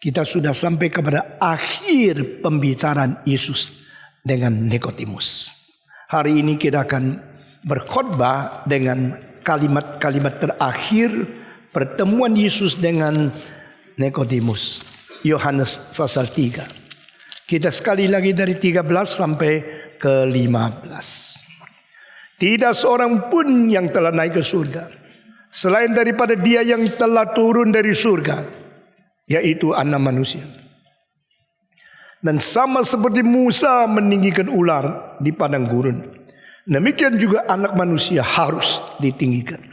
Kita sudah sampai kepada akhir pembicaraan Yesus dengan Nikodemus. Hari ini kita akan berkhotbah dengan kalimat-kalimat terakhir pertemuan Yesus dengan Nikodemus. Yohanes pasal 3. Kita sekali lagi dari 13 sampai ke 15. Tidak seorang pun yang telah naik ke surga selain daripada Dia yang telah turun dari surga, yaitu Anak Manusia. Dan sama seperti Musa meninggikan ular di padang gurun, demikian juga Anak Manusia harus ditinggikan,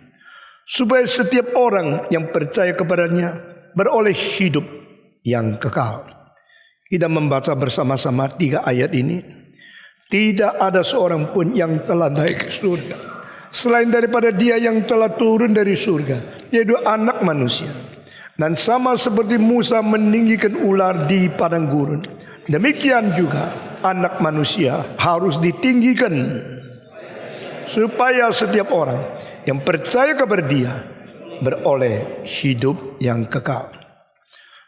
supaya setiap orang yang percaya kepadanya beroleh hidup yang kekal. Kita membaca bersama-sama 3 ayat ini. Tidak ada seorang pun yang telah naik ke surga selain daripada Dia yang telah turun dari surga, yaitu Anak Manusia. Dan sama seperti Musa meninggikan ular di padang gurun, demikian juga Anak Manusia harus ditinggikan, supaya setiap orang yang percaya kepada Dia beroleh hidup yang kekal.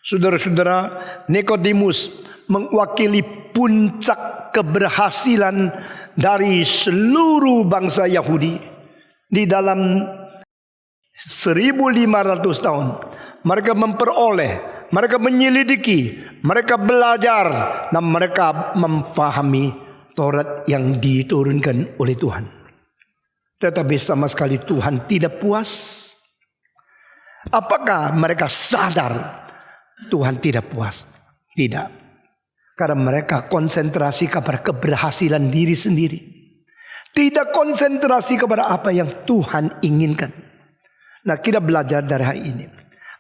Saudara-saudara, Nikodemus mewakili puncak keberhasilan dari seluruh bangsa Yahudi di dalam 1500 tahun. Mereka memperoleh, mereka menyelidiki, mereka belajar, dan mereka memfahami Taurat yang diturunkan oleh Tuhan. Tetapi sama sekali Tuhan tidak puas. Apakah mereka sadar Tuhan tidak puas? Tidak. Karena mereka konsentrasi kepada keberhasilan diri sendiri, tidak konsentrasi kepada apa yang Tuhan inginkan. Nah, kita belajar dari hari ini.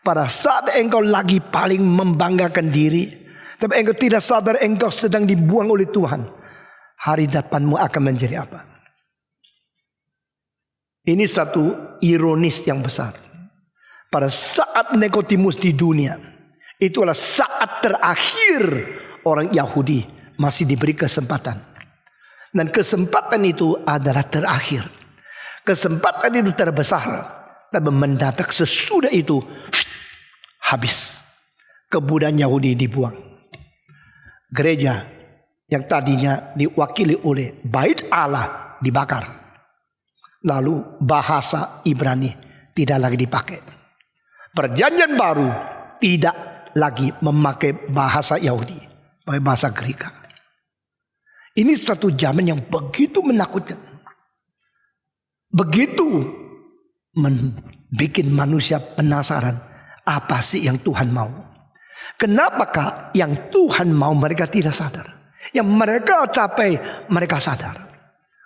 Pada saat engkau lagi paling membanggakan diri, tapi engkau tidak sadar engkau sedang dibuang oleh Tuhan, hari depanmu akan menjadi apa? Ini satu ironis yang besar. Pada saat Nikodemus di dunia, itu adalah saat terakhir orang Yahudi masih diberi kesempatan. Dan kesempatan itu adalah terakhir. Kesempatan itu terbesar. Tapi mendadak sesudah itu habis. Kebudayaan Yahudi dibuang. Gereja yang tadinya diwakili oleh Bait Allah dibakar. Lalu bahasa Ibrani tidak lagi dipakai. Perjanjian baru tidak lagi memakai bahasa Yahudi, pakai bahasa Greka. Ini satu zaman yang begitu menakutkan, begitu membuat manusia penasaran, apa sih yang Tuhan mau? Kenapakah yang Tuhan mau mereka tidak sadar? Yang mereka capai mereka sadar.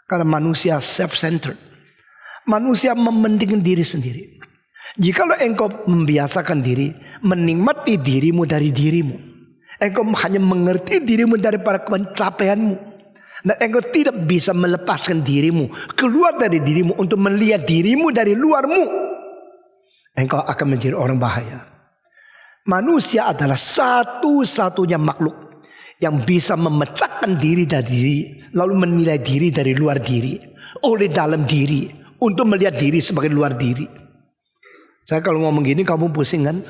Karena manusia self-centered, manusia mementingkan diri sendiri. Jikalau engkau membiasakan diri, menikmati dirimu dari dirimu, engkau hanya mengerti dirimu daripada pencapaianmu, dan engkau tidak bisa melepaskan dirimu keluar dari dirimu untuk melihat dirimu dari luarmu, engkau akan menjadi orang bahaya. Manusia adalah satu-satunya makhluk yang bisa memecahkan diri dari diri, lalu menilai diri dari luar diri, oleh dalam diri, untuk melihat diri sebagai luar diri. Saya kalau ngomong gini kamu pusing kan?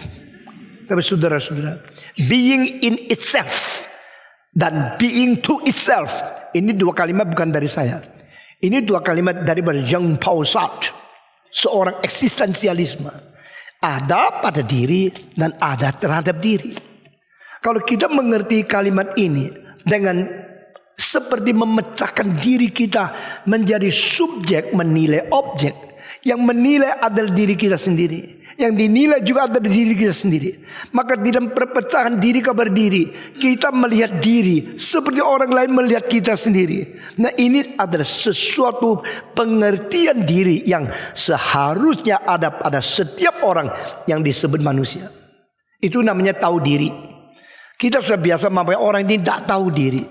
Tapi saudara-saudara, being in itself dan being to itself, ini 2 kalimat bukan dari saya. Ini 2 kalimat dari Jean-Paul Sartre, seorang eksistensialisme. Ada pada diri dan ada terhadap diri. Kalau kita mengerti kalimat ini dengan seperti memecahkan diri kita menjadi subjek menilai objek. Yang menilai adalah diri kita sendiri, yang dinilai juga adalah diri kita sendiri. Maka di dalam perpecahan diri kepada diri, kita melihat diri seperti orang lain melihat kita sendiri. Nah, ini adalah sesuatu pengertian diri yang seharusnya ada pada setiap orang yang disebut manusia. Itu namanya tahu diri. Kita sudah biasa memakai orang ini tidak tahu diri.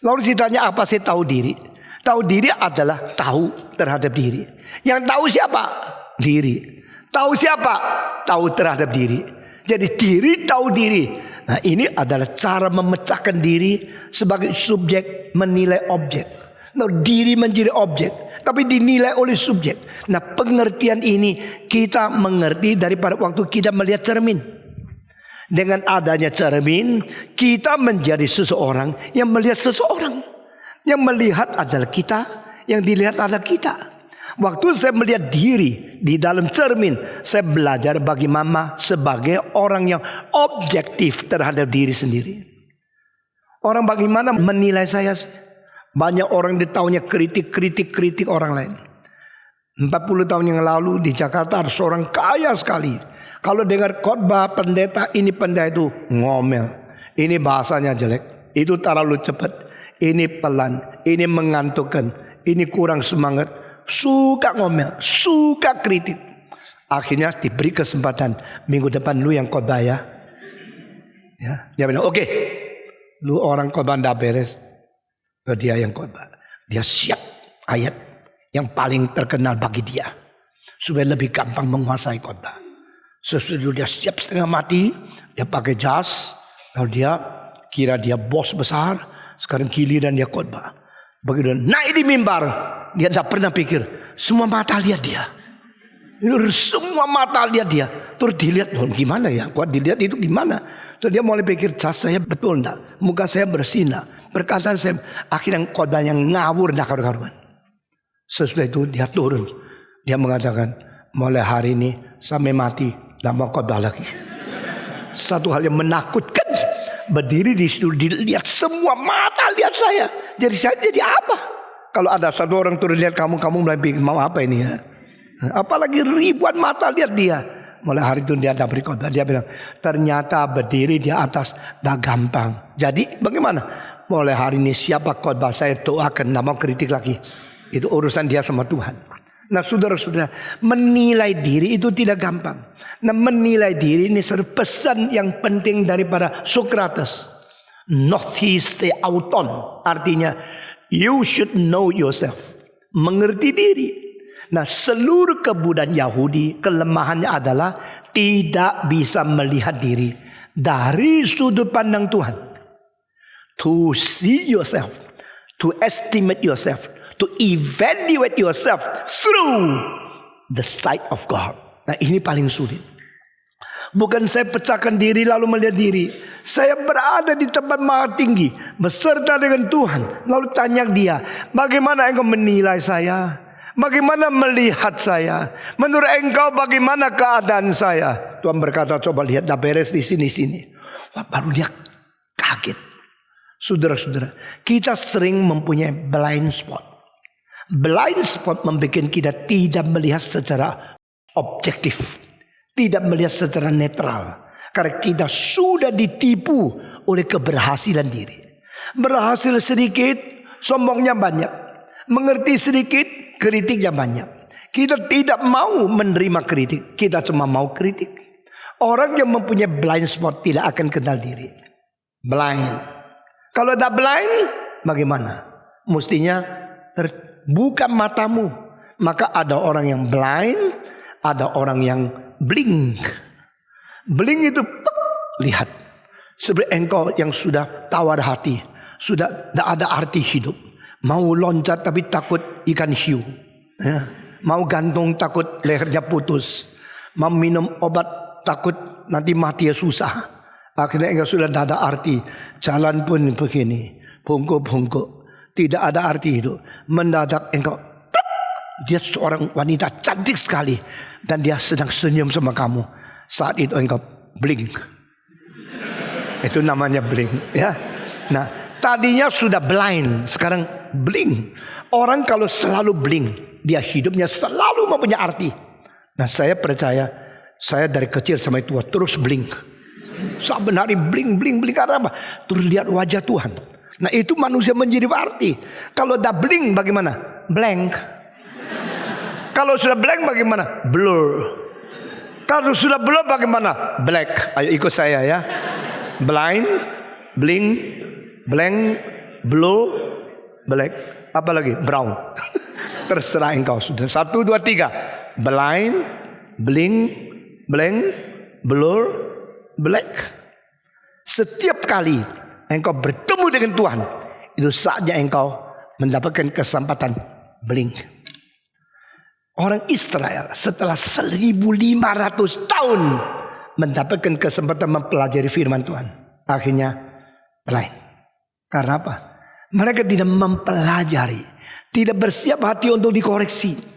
Lalu ditanya apa sih tahu diri? Tahu diri adalah tahu terhadap diri. Yang tahu siapa? Diri. Tahu siapa? Tahu terhadap diri. Jadi diri tahu diri. Nah, ini adalah cara memecahkan diri sebagai subjek menilai objek. Nah, diri menjadi objek, tapi dinilai oleh subjek. Nah, pengertian ini kita mengerti daripada waktu kita melihat cermin. Dengan adanya cermin, kita menjadi seseorang yang melihat seseorang. Yang melihat adalah kita, yang dilihat adalah kita. Waktu saya melihat diri di dalam cermin, saya belajar bagaimana sebagai orang yang objektif terhadap diri sendiri. Orang bagaimana menilai saya. Banyak orang di tahunnya kritik orang lain. 40 tahun yang lalu di Jakarta ada seorang kaya sekali. Kalau dengar khotbah pendeta ini pendeta itu ngomel. Ini bahasanya jelek. Itu terlalu cepat. Ini pelan. Ini mengantukkan. Ini kurang semangat. Suka ngomel. Suka kritik. Akhirnya diberi kesempatan. Minggu depan lu yang khotbah ya. Dia bilang oke. Lu orang khotbah ndak beres. Dia yang khotbah. Dia siap ayat yang paling terkenal bagi dia. Supaya lebih gampang menguasai khotbah. Sesudah dia siap setengah mati, dia pakai jas, lalu dia kira dia bos besar, sekarang giliran dia khotbah. Begitu naik di mimbar, dia tidak pernah pikir, semua mata lihat dia. Semua mata lihat dia. Terus dilihat, gimana ya, kuat dilihat itu gimana. Terus dia mulai pikir, jas saya betul enggak, muka saya bersinar, perkataan saya, akhirnya khotbah yang ngawur enggak karuan. Sesudah itu dia turun, dia mengatakan, mulai hari ini sampai mati tidak mau khotbah lagi. Satu hal yang menakutkan, berdiri di situ dilihat semua mata lihat saya. Jadi saya jadi apa? Kalau ada satu orang turun lihat kamu mulai pikir mau apa ini ya? Apalagi ribuan mata lihat dia. Mulai hari itu dia dapat khotbah. Dia bilang ternyata berdiri di atas dah gampang. Jadi bagaimana? Mulai hari ini siapa khotbah saya doakan, tidak mau kritik lagi. Itu urusan dia sama Tuhan. Nah saudara-saudara, menilai diri itu tidak gampang. Nah menilai diri ini pesan yang penting daripada Socrates. Gnosis theauton, artinya you should know yourself. Mengerti diri. Nah seluruh kebudayaan Yahudi kelemahannya adalah tidak bisa melihat diri dari sudut pandang Tuhan. To see yourself, to estimate yourself, to evaluate yourself through the sight of God. Nah ini paling sulit. Bukan saya pecahkan diri lalu melihat diri. Saya berada di tempat maha tinggi beserta dengan Tuhan. Lalu tanya dia, bagaimana engkau menilai saya? Bagaimana melihat saya? Menurut engkau bagaimana keadaan saya? Tuhan berkata, coba lihat, dah beres di sini. Wah, baru dia kaget. Saudara-saudara, kita sering mempunyai blind spot. Blind spot membuat kita tidak melihat secara objektif, tidak melihat secara netral, karena kita sudah ditipu oleh keberhasilan diri. Berhasil sedikit, sombongnya banyak. Mengerti sedikit, kritiknya banyak. Kita tidak mau menerima kritik, kita cuma mau kritik. Orang yang mempunyai blind spot tidak akan kenal diri. Blind. Kalau ada blind, bagaimana? Mestinya terbuka matamu. Maka ada orang yang blind, ada orang yang blink. Blink itu lihat. Seperti engkau yang sudah tawar hati, sudah tidak ada arti hidup. Mau loncat tapi takut ikan hiu. Ya. Mau gantung takut lehernya putus. Mau minum obat takut nanti mati ya susah. Akhirnya engkau sudah tidak ada arti. Jalan pun begini, bungkuk-bungkuk, tidak ada arti itu. Mendadak engkau, dia seorang wanita cantik sekali dan dia sedang senyum sama kamu. Saat itu engkau blink. Itu namanya blink, ya. Nah, tadinya sudah blind, sekarang blink. Orang kalau selalu blink, dia hidupnya selalu mempunyai arti. Nah, saya percaya, saya dari kecil sampai tua terus blink. Saben hari blink karena apa? Terus lihat wajah Tuhan. Nah itu manusia menjadi arti. Kalau udah blink bagaimana? Blank. Kalau sudah blank bagaimana? Blur. Kalau sudah blur bagaimana? Black. Ayo ikut saya ya. Blind, blink, blank, blur, black. Apa lagi? Brown. Terserah engkau sudah. 1, 2, 3. Blind, blink, blank, blur, black. Setiap kali engkau bertemu dengan Tuhan, itu saatnya engkau mendapatkan kesempatan blink. Orang Israel setelah 1500 tahun mendapatkan kesempatan mempelajari firman Tuhan, akhirnya blind. Karena apa? Mereka tidak mempelajari, tidak bersiap hati untuk dikoreksi.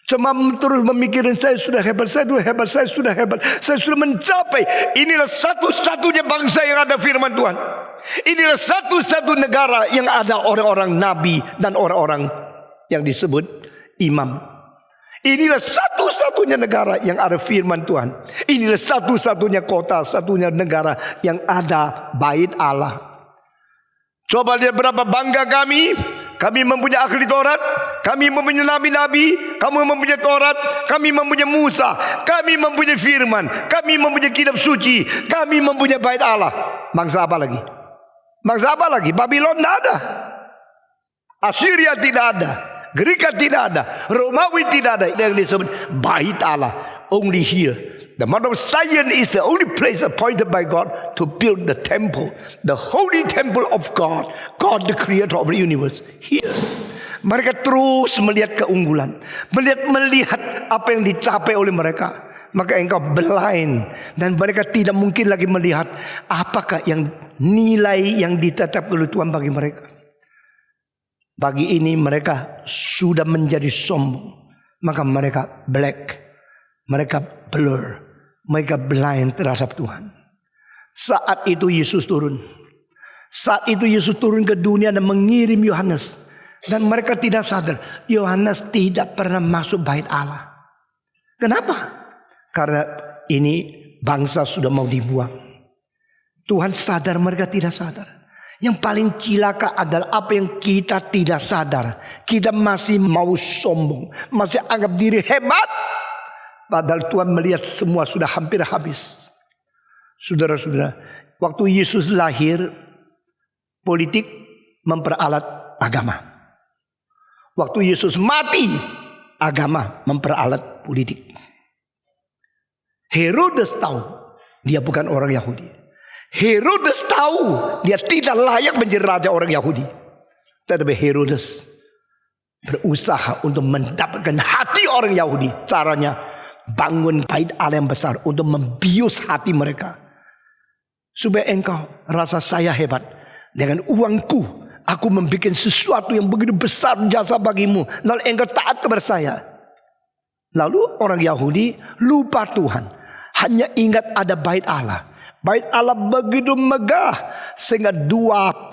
Cuma terus memikirkan saya sudah hebat, saya sudah hebat, saya sudah mencapai. Inilah satu-satunya bangsa yang ada firman Tuhan. Inilah satu-satu negara yang ada orang-orang nabi dan orang-orang yang disebut imam. Inilah satu-satunya negara yang ada firman Tuhan. Inilah satu-satunya kota, satunya negara yang ada bait Allah. Coba lihat berapa bangga kami. Kami mempunyai ahli Taurat, kami mempunyai nabi-nabi, kamu mempunyai Taurat, kami mempunyai Musa, kami mempunyai firman, kami mempunyai kitab suci, kami mempunyai bait Allah. Bangsa apa lagi? Bangsa apa lagi? Babylon tidak ada, Assyria tidak ada, Greek tidak ada, Romawi tidak ada. Yang disebut bait Allah. Only here. The Mount of Zion is the only place appointed by God to build the temple, the holy temple of God, God the creator of the universe. Here. Mereka terus melihat keunggulan, melihat apa yang dicapai oleh mereka. Maka engkau blind, dan mereka tidak mungkin lagi melihat apakah yang nilai yang ditetapkan oleh Tuhan bagi mereka. Pagi ini mereka sudah menjadi sombong, maka mereka black, mereka blur, mereka blind terhadap Tuhan. Saat itu Yesus turun. Saat itu Yesus turun ke dunia dan mengirim Yohanes. Dan mereka tidak sadar, Yohanes tidak pernah masuk bait Allah. Kenapa? Karena ini bangsa sudah mau dibuang. Tuhan sadar, mereka tidak sadar. Yang paling cilaka adalah apa yang kita tidak sadar. Kita masih mau sombong, masih anggap diri hebat. Padahal Tuhan melihat semua sudah hampir habis. Saudara-saudara, waktu Yesus lahir, politik memperalat agama. Waktu Yesus mati, agama memperalat politik. Herodes tahu dia bukan orang Yahudi. Herodes tahu dia tidak layak menjadi raja orang Yahudi. Tetapi Herodes berusaha untuk mendapatkan hati orang Yahudi. Caranya bangun bait Allah yang besar untuk membius hati mereka. Supaya engkau rasa saya hebat. Dengan uangku aku membuat sesuatu yang begitu besar jasa bagimu. Lalu engkau taat kepada saya. Lalu orang Yahudi lupa Tuhan. Hanya ingat ada bait Allah. Bait Allah begitu megah sehingga 25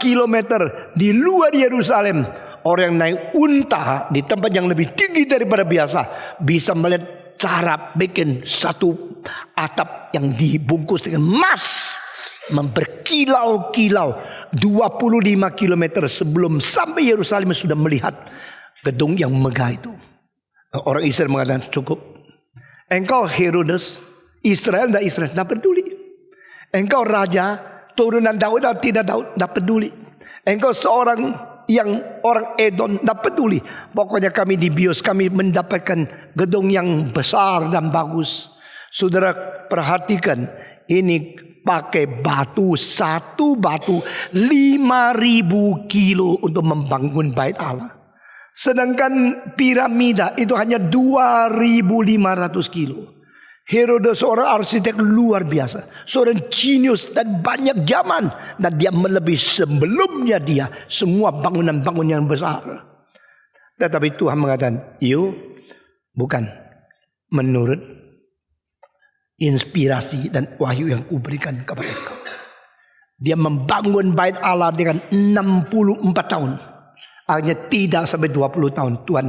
kilometer di luar Yerusalem, orang yang naik unta di tempat yang lebih tinggi daripada biasa bisa melihat cara bikin satu atap yang dibungkus dengan emas berkilau-kilau 25 kilometer sebelum sampai Yerusalem sudah melihat gedung yang megah itu. Orang Israel mengatakan cukup. Engkau Herodes, Israel dan Israel tidak peduli. Engkau raja turunan Daud atau tidak Daud tidak peduli. Engkau seorang yang orang Edom tidak peduli. Pokoknya kami dibius, kami mendapatkan gedung yang besar dan bagus. Saudara perhatikan, ini pakai batu, satu batu 5.000 kilo untuk membangun bait Allah. Sedangkan piramida itu hanya 2.500 kilo. Herodes seorang arsitek luar biasa, seorang jenius dan banyak zaman, dan dia melebihi sebelumnya dia semua bangunan-bangunan yang besar. Tetapi Tuhan mengatakan, bukan menurut inspirasi dan wahyu yang kuberikan kepada engkau. Dia membangun bait Allah dengan 64 tahun. Akhirnya tidak sampai 20 tahun Tuhan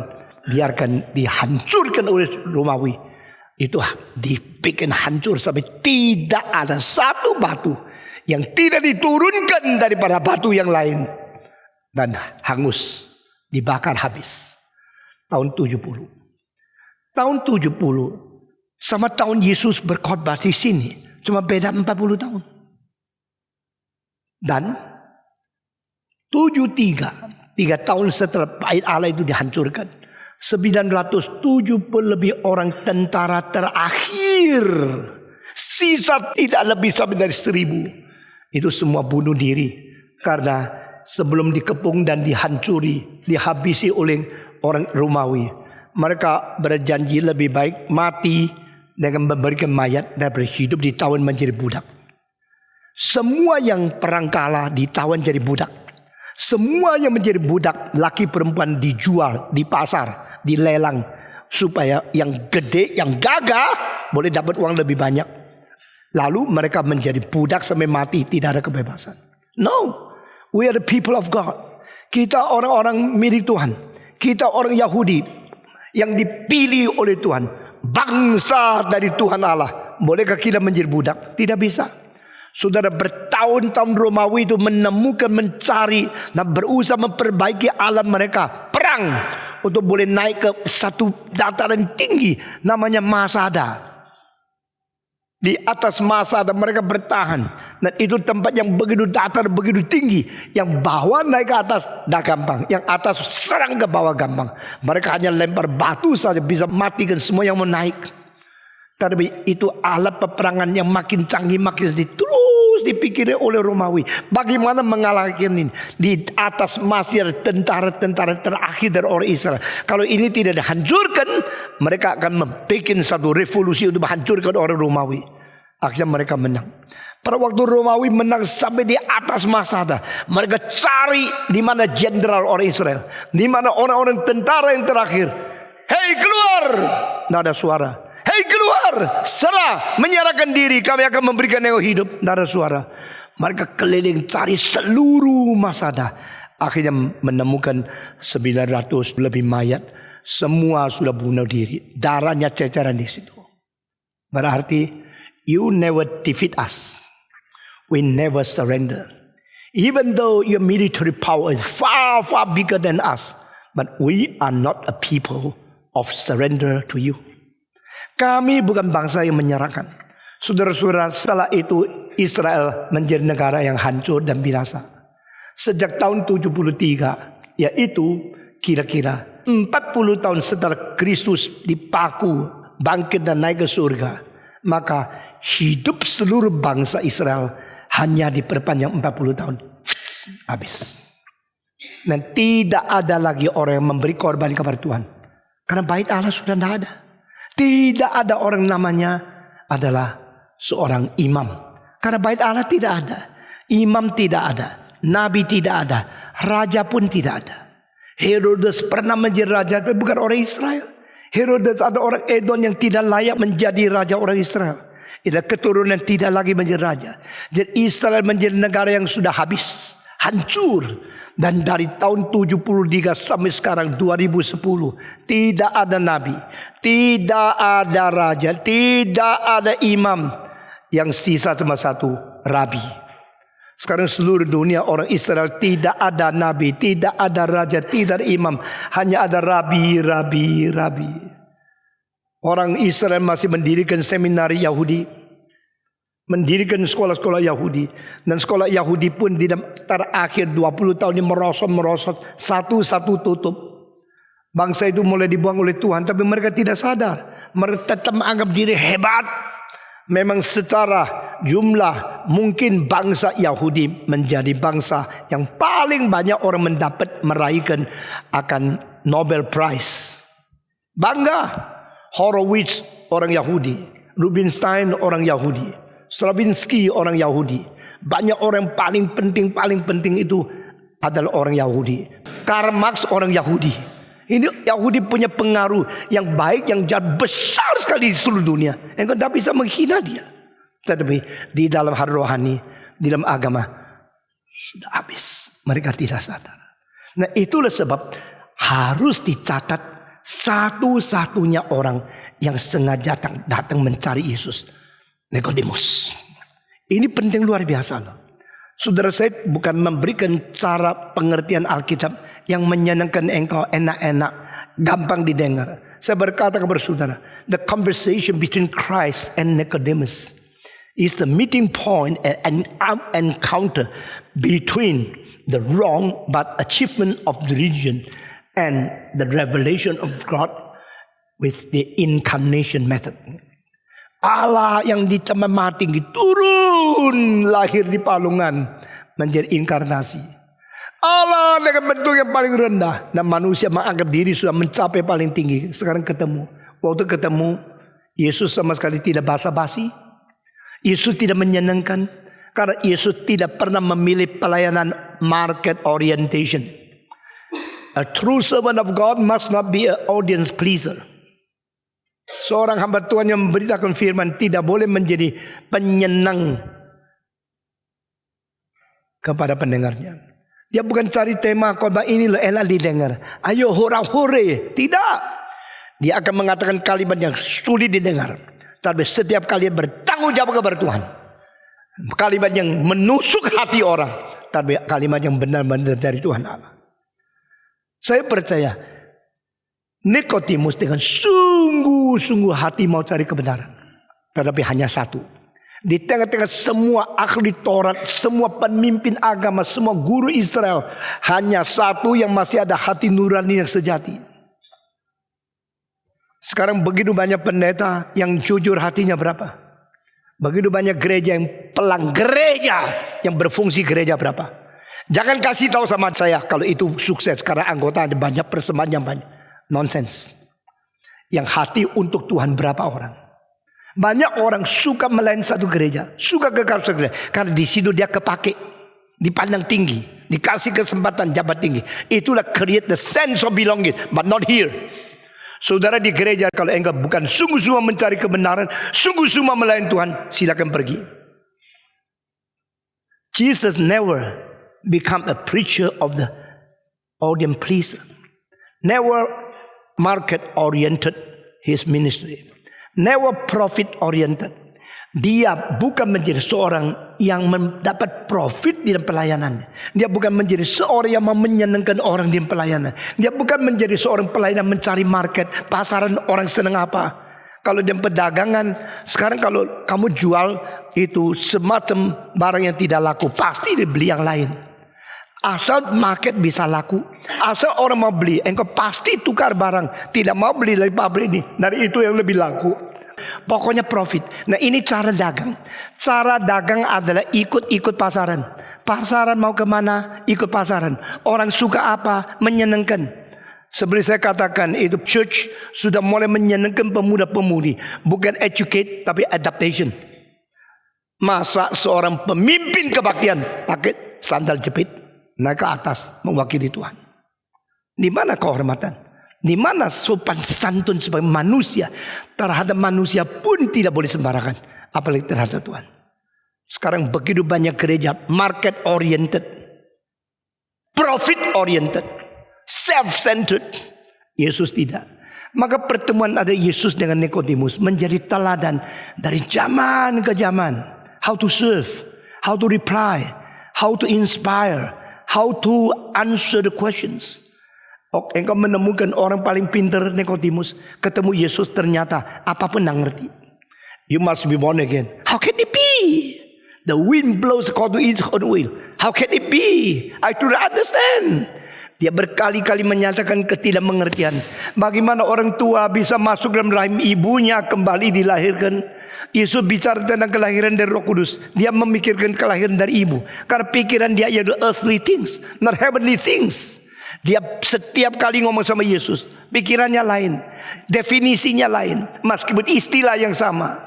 biarkan dihancurkan oleh Romawi. Itu dibikin hancur sampai tidak ada satu batu yang tidak diturunkan daripada batu yang lain. Dan hangus, dibakar habis. Tahun 70. Tahun 70 sama tahun Yesus berkhotbah di sini cuma beda 40 tahun. Dan 3 tahun setelah bait Allah itu dihancurkan, 970 lebih orang tentara terakhir, sisa tidak lebih sampai dari 1.000, itu semua bunuh diri karena sebelum dikepung dan dihabisi oleh orang Romawi. Mereka berjanji lebih baik mati dengan memberikan mayat dan berhidup ditawan menjadi budak. Semua yang perang kalah ditawan jadi budak. Semua yang menjadi budak, laki perempuan dijual di pasar, dilelang, supaya yang gede, yang gagah boleh dapat uang lebih banyak. Lalu mereka menjadi budak sampai mati, tidak ada kebebasan. No, we are the people of God. Kita orang-orang milik Tuhan. Kita orang Yahudi yang dipilih oleh Tuhan, bangsa dari Tuhan Allah. Bolehkah kita menjadi budak? Tidak bisa. Saudara, bertahun-tahun Romawi itu menemukan, mencari dan berusaha memperbaiki alam mereka, perang untuk boleh naik ke satu dataran tinggi namanya Masada. Di atas Masada mereka bertahan, dan itu tempat yang begitu datar, begitu tinggi. Yang bawah naik ke atas dah gampang, yang atas serang ke bawah gampang. Mereka hanya lempar batu saja bisa matikan semua yang mau naik. Tapi itu alat peperangan yang makin canggih, makin terus dipikirkan oleh Romawi. Bagaimana mengalahkan ini? Di atas masih ada tentara-tentara terakhir dari orang Israel. Kalau ini tidak dihancurkan, mereka akan membuat satu revolusi untuk menghancurkan orang Romawi. Akhirnya mereka menang. Pada waktu Romawi menang sampai di atas Masada, mereka cari di mana jenderal orang Israel, di mana orang-orang tentara yang terakhir. Hei, keluar! Tidak ada suara. Hei, keluar, serah, menyerahkan diri, kami akan memberikan yang hidup. Tidak ada suara. Mereka keliling cari seluruh Masada. Akhirnya menemukan 900 lebih mayat. Semua sudah bunuh diri. Darahnya ceceran di situ. Berarti you never defeat us. We never surrender. Even though your military power is far, far bigger than us. But we are not a people of surrender to you. Kami bukan bangsa yang menyerahkan. Saudara-saudara, setelah itu Israel menjadi negara yang hancur dan binasa. Sejak tahun 73, yaitu kira-kira 40 tahun setelah Kristus dipaku, bangkit dan naik ke surga, maka hidup seluruh bangsa Israel hanya diperpanjang 40 tahun. Habis. Dan tidak ada lagi orang yang memberi korban kepada Tuhan. Karena bait Allah sudah tidak ada. Tidak ada orang namanya adalah seorang imam. Karena bait Allah tidak ada. Imam tidak ada. Nabi tidak ada. Raja pun tidak ada. Herodes pernah menjadi raja, tapi bukan orang Israel. Herodes ada orang Edom yang tidak layak menjadi raja orang Israel. Itu keturunan tidak lagi menjadi raja. Jadi Israel menjadi negara yang sudah habis, hancur. Dan dari tahun 73 sampai sekarang 2010 tidak ada nabi, tidak ada raja, tidak ada imam. Yang sisa cuma satu, rabi. Sekarang seluruh dunia orang Israel tidak ada nabi, tidak ada raja, tidak ada imam, hanya ada rabi. Orang Israel masih mendirikan seminar Yahudi, mendirikan sekolah-sekolah Yahudi. Dan sekolah Yahudi pun di terakhir 20 tahun ini merosot, satu-satu tutup. Bangsa itu mulai dibuang oleh Tuhan, tapi mereka tidak sadar. Mereka tetap menganggap diri hebat. Memang secara jumlah mungkin bangsa Yahudi menjadi bangsa yang paling banyak orang meraihkan akan Nobel Prize. Bangga. Horowitz orang Yahudi, Rubinstein orang Yahudi, Stravinsky orang Yahudi. Banyak orang paling penting itu adalah orang Yahudi. Karl Marx orang Yahudi. Ini Yahudi punya pengaruh yang baik, yang jahat, besar sekali di seluruh dunia. Engkau tidak bisa menghina dia. Tetapi di dalam hati rohani, di dalam agama sudah habis. Mereka tidak sadar. Nah, itulah sebab harus dicatat satu-satunya orang yang sengaja datang mencari Yesus, Nikodemus. Ini penting luar biasa loh. Saudara, saya bukan memberikan cara pengertian Alkitab yang menyenangkan engkau, enak-enak, gampang didengar. Saya berkata kepada saudara, the conversation between Christ and Nicodemus is the meeting point and encounter between the wrong but achievement of the religion and the revelation of God with the incarnation method. Allah yang di tempat tinggi turun lahir di palungan menjadi inkarnasi. Allah dengan bentuk yang paling rendah dan manusia menganggap diri sudah mencapai paling tinggi. Sekarang ketemu. Waktu ketemu Yesus sama sekali tidak basa-basi. Yesus tidak menyenangkan. Karena Yesus tidak pernah memilih pelayanan market orientation. A true servant of God must not be an audience pleaser. Seorang hamba Tuhan yang memberitakan firman tidak boleh menjadi penyenang kepada pendengarnya. Dia bukan cari tema khotbah ini loh enak didengar. Ayo hura-hure. Tidak. Dia akan mengatakan kalimat yang sulit didengar. Tapi setiap kalian bertanggung jawab kepada Tuhan. Kalimat yang menusuk hati orang. Tapi kalimat yang benar-benar dari Tuhan Allah. Saya percaya Nikodemus dengan sungguh-sungguh hati mau cari kebenaran. Tetapi hanya satu. Di tengah-tengah semua ahli Taurat, semua pemimpin agama, semua guru Israel, hanya satu yang masih ada hati nurani yang sejati. Sekarang begitu banyak pendeta yang jujur hatinya berapa? Begitu banyak gereja yang pelang gereja, yang berfungsi gereja berapa? Jangan kasih tahu sama saya kalau itu sukses karena anggota ada banyak, persembahan yang banyak. Nonsense. Yang hati untuk Tuhan berapa orang? Banyak orang suka melayani satu gereja, suka ke satu gereja karena di situ dia kepake, dipandang tinggi, dikasih kesempatan jabat tinggi. Itulah create the sense of belonging, but not here. Saudara di gereja kalau engkau bukan sungguh-sungguh mencari kebenaran, sungguh-sungguh melayani Tuhan, silakan pergi. Jesus never become a preacher of the audience pleaser. Never market oriented his ministry. Never profit oriented. Dia bukan menjadi seorang yang mendapat profit di dalam pelayanan. Dia bukan menjadi seorang yang menyenangkan orang di dalam pelayanan. Dia bukan menjadi seorang pelayan mencari market, pasaran orang senang apa. Kalau di perdagangan, sekarang kalau kamu jual itu semacam barang yang tidak laku, pasti dibeli yang lain. Asal market bisa laku, asal orang mau beli, engkau pasti tukar barang. Tidak mau beli dari pabrik ini, dari itu yang lebih laku. Pokoknya profit. Nah ini cara dagang. Cara dagang adalah ikut-ikut pasaran. Pasaran mau kemana, ikut pasaran. Orang suka apa, menyenangkan. Seperti saya katakan, itu church sudah mulai menyenangkan pemuda-pemudi. Bukan educate, tapi adaptation. Masa seorang pemimpin kebaktian pakai sandal jepit naik ke atas mewakili Tuhan. Di mana kehormatan? Di mana sopan santun sebagai manusia? Terhadap manusia pun tidak boleh sembarangan, apalagi terhadap Tuhan. Sekarang begitu banyak gereja market oriented, profit oriented, self-centered. Yesus tidak. Maka pertemuan ada Yesus dengan Nikodemus menjadi teladan dari zaman ke zaman. How to serve, how to reply, how to inspire, how to answer the questions. Engkau menemukan orang paling pintar Nikodemus, ketemu Yesus ternyata apapun nggak ngerti. You must be born again. How can it be? The wind blows according to its own will. How can it be? I do not understand. Dia berkali-kali menyatakan ketidakmengertian. Bagaimana orang tua bisa masuk dalam rahim ibunya kembali dilahirkan. Yesus bicara tentang kelahiran dari Roh Kudus. Dia memikirkan kelahiran dari ibu. Karena pikiran dia adalah earthly things, not heavenly things. Dia setiap kali ngomong sama Yesus, pikirannya lain, definisinya lain, meskipun istilah yang sama.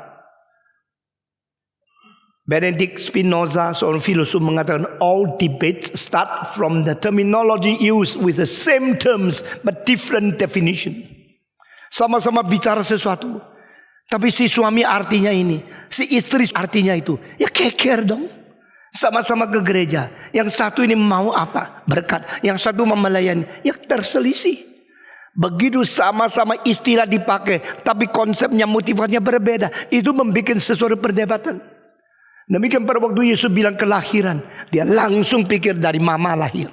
Benedict Spinoza, seorang filosof, mengatakan all debates start from the terminology used with the same terms but different definition. Sama-sama bicara sesuatu, tapi si suami artinya ini, si istri artinya itu. Ya keker dong. Sama-sama ke gereja. Yang satu ini mau apa? Berkat. Yang satu mau melayani. Ya terselisih. Begitu sama-sama istilah dipakai, tapi konsepnya, motivasinya berbeda. Itu membuat sesuatu perdebatan. Demikian pada waktu Yesus bilang kelahiran, dia langsung pikir dari mama lahir.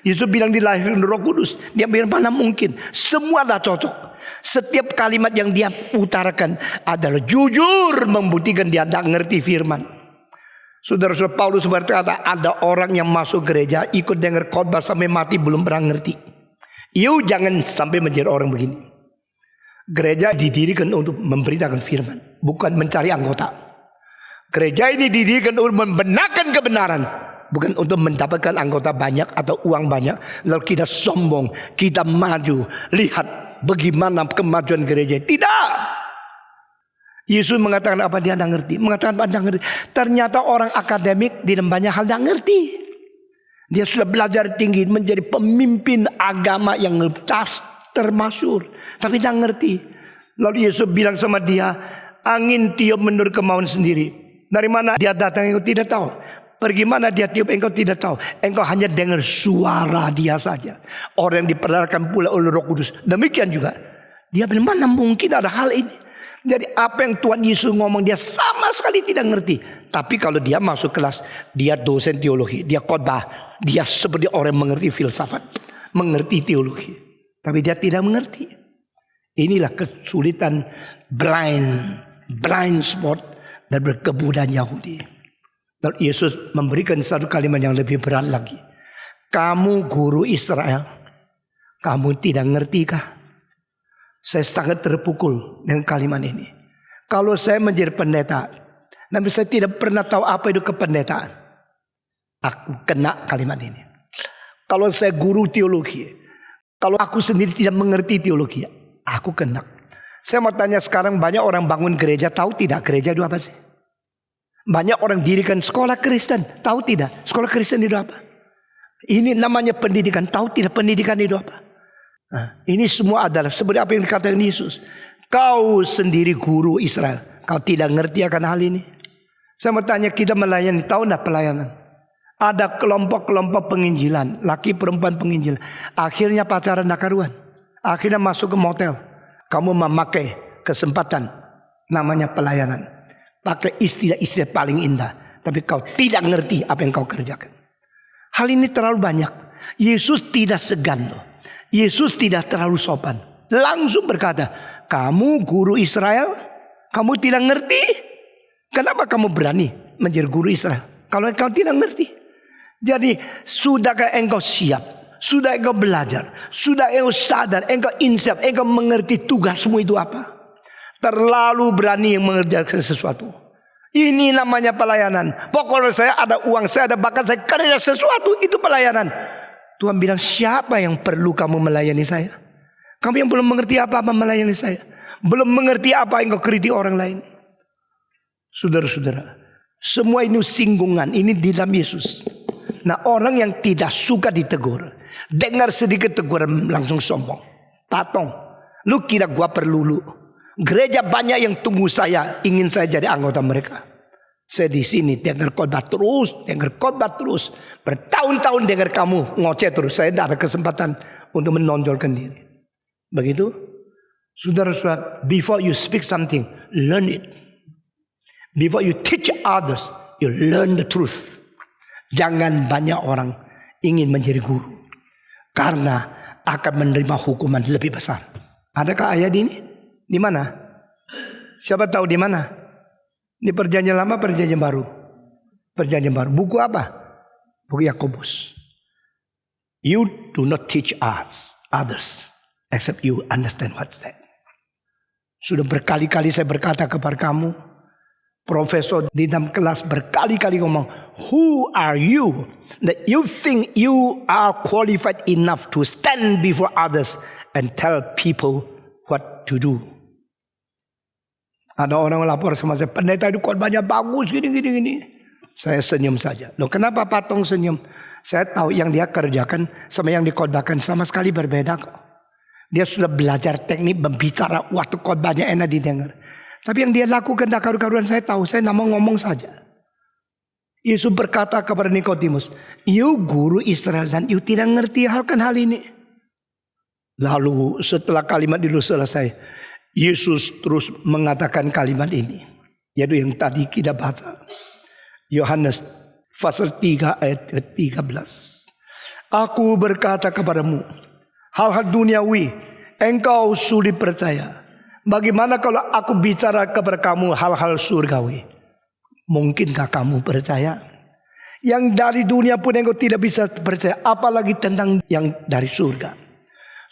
Yesus bilang dilahirkan Roh Kudus, dia bilang mana mungkin. Semua dah cocok. Setiap kalimat yang dia utarakan adalah jujur, membuktikan dia tidak ngerti firman. Saudara-saudara, Paulus berkata ada orang yang masuk gereja ikut dengar khotbah sampai mati belum pernah ngerti. You jangan sampai menjadi orang begini. Gereja didirikan untuk memberitakan firman, bukan mencari anggota. Gereja ini didirikan untuk membenarkan kebenaran, bukan untuk mendapatkan anggota banyak atau uang banyak. Lalu kita sombong, kita maju, lihat bagaimana kemajuan gereja. Tidak. Yesus mengatakan apa dia tidak ngerti. Mengatakan apa dia ngerti. Ternyata orang akademik di dalam banyak hal tidak ngerti. Dia sudah belajar tinggi menjadi pemimpin agama yang termasyhur, tapi tidak ngerti. Lalu Yesus bilang sama dia, angin tiup menurut kemauan sendiri. Dari mana dia datang engkau tidak tahu. Pergi mana dia tiup engkau tidak tahu. Engkau hanya dengar suara dia saja. Orang yang diperlihatkan pula oleh Roh Kudus. Demikian juga dia bilang, mana mungkin ada hal ini. Jadi apa yang Tuhan Yesus ngomong dia sama sekali tidak ngerti. Tapi kalau dia masuk kelas, dia dosen teologi, dia khotbah, dia seperti orang yang mengerti filsafat, mengerti teologi. Tapi dia tidak mengerti. Inilah kesulitan blind spot dari kebudayaan Yahudi. Lalu Yesus memberikan satu kalimat yang lebih berat lagi. Kamu guru Israel, kamu tidak ngerti kah? Saya sangat terpukul dengan kalimat ini. Kalau saya menjadi pendeta, tapi saya tidak pernah tahu apa itu kependetaan, aku kena kalimat ini. Kalau saya guru teologi, kalau aku sendiri tidak mengerti teologi, aku kena. Saya mau tanya sekarang, banyak orang bangun gereja, tahu tidak gereja itu apa sih? Banyak orang dirikan sekolah Kristen, tahu tidak sekolah Kristen itu apa? Ini namanya pendidikan, tahu tidak pendidikan itu apa? Nah, ini semua adalah seperti apa yang dikatakan Yesus. Kau sendiri guru Israel, kau tidak ngerti akan hal ini. Saya mau tanya, kita melayani, tahu tidak pelayanan? Ada kelompok-kelompok penginjilan, laki perempuan penginjilan. Akhirnya pacaran tidak karuan. Akhirnya masuk ke motel. Kamu memakai kesempatan, namanya pelayanan. Pakai istilah-istilah paling indah, tapi kau tidak ngerti apa yang kau kerjakan. Hal ini terlalu banyak. Yesus tidak segan loh. Yesus tidak terlalu sopan. Langsung berkata, kamu guru Israel, kamu tidak ngerti? Kenapa kamu berani menjadi guru Israel kalau engkau tidak ngerti? Jadi sudahkah engkau siap? Sudah engkau belajar? Sudah engkau sadar? Engkau insaf? Engkau mengerti tugasmu itu apa? Terlalu berani mengerjakan sesuatu. Ini namanya pelayanan. Pokoknya saya ada uang, saya ada bakat, saya kerja sesuatu, itu pelayanan. Tuhan bilang, siapa yang perlu kamu melayani saya? Kamu yang belum mengerti apa-apa melayani saya. Belum mengerti apa yang kau kritik orang lain. Saudara-saudara, semua ini singgungan, ini di dalam Yesus. Nah, orang yang tidak suka ditegur, dengar sedikit teguran langsung sombong, patong. Lu kira gua perlu lu? Gereja banyak yang tunggu saya, ingin saya jadi anggota mereka. Saya di sini dengar khotbah terus, bertahun-tahun dengar kamu ngoceh terus. Saya tidak ada kesempatan untuk menonjolkan diri. Begitu, saudara-saudara, before you speak something, learn it. Before you teach others, you learn the truth. Jangan banyak orang ingin menjadi guru, karena akan menerima hukuman lebih besar. Adakah ayat ini? Di mana? Siapa tahu di mana? Di Perjanjian Lama, Perjanjian Baru. Perjanjian Baru. Buku apa? Buku Yakobus. You do not teach others except you understand what's that. Sudah berkali-kali saya berkata kepada kamu, profesor di dalam kelas berkali-kali ngomong, who are you that you think you are qualified enough to stand before others and tell people what to do? Ada orang lapor sama saya, pendeta itu khotbahnya bagus gini. Saya senyum saja. Loh, kenapa patong senyum? Saya tahu yang dia kerjakan sama yang dikhotbahkan sama sekali berbeda kok. Dia sudah belajar teknik berbicara waktu khotbahnya enak didengar. Tapi yang dia lakukan tak karu-karuan saya tahu. Saya tidak mau ngomong saja. Yesus berkata kepada Nikodemus, you guru Israel dan you tidak ngerti hal ini. Lalu setelah kalimat itu selesai, Yesus terus mengatakan kalimat ini, yaitu yang tadi kita baca. Yohanes pasal 3 ayat 13. Aku berkata kepadamu, hal-hal duniawi engkau sulit percaya. Bagaimana kalau aku bicara kepada kamu hal-hal surgawi? Mungkinkah kamu percaya? Yang dari dunia pun engkau tidak bisa percaya, apalagi tentang yang dari surga.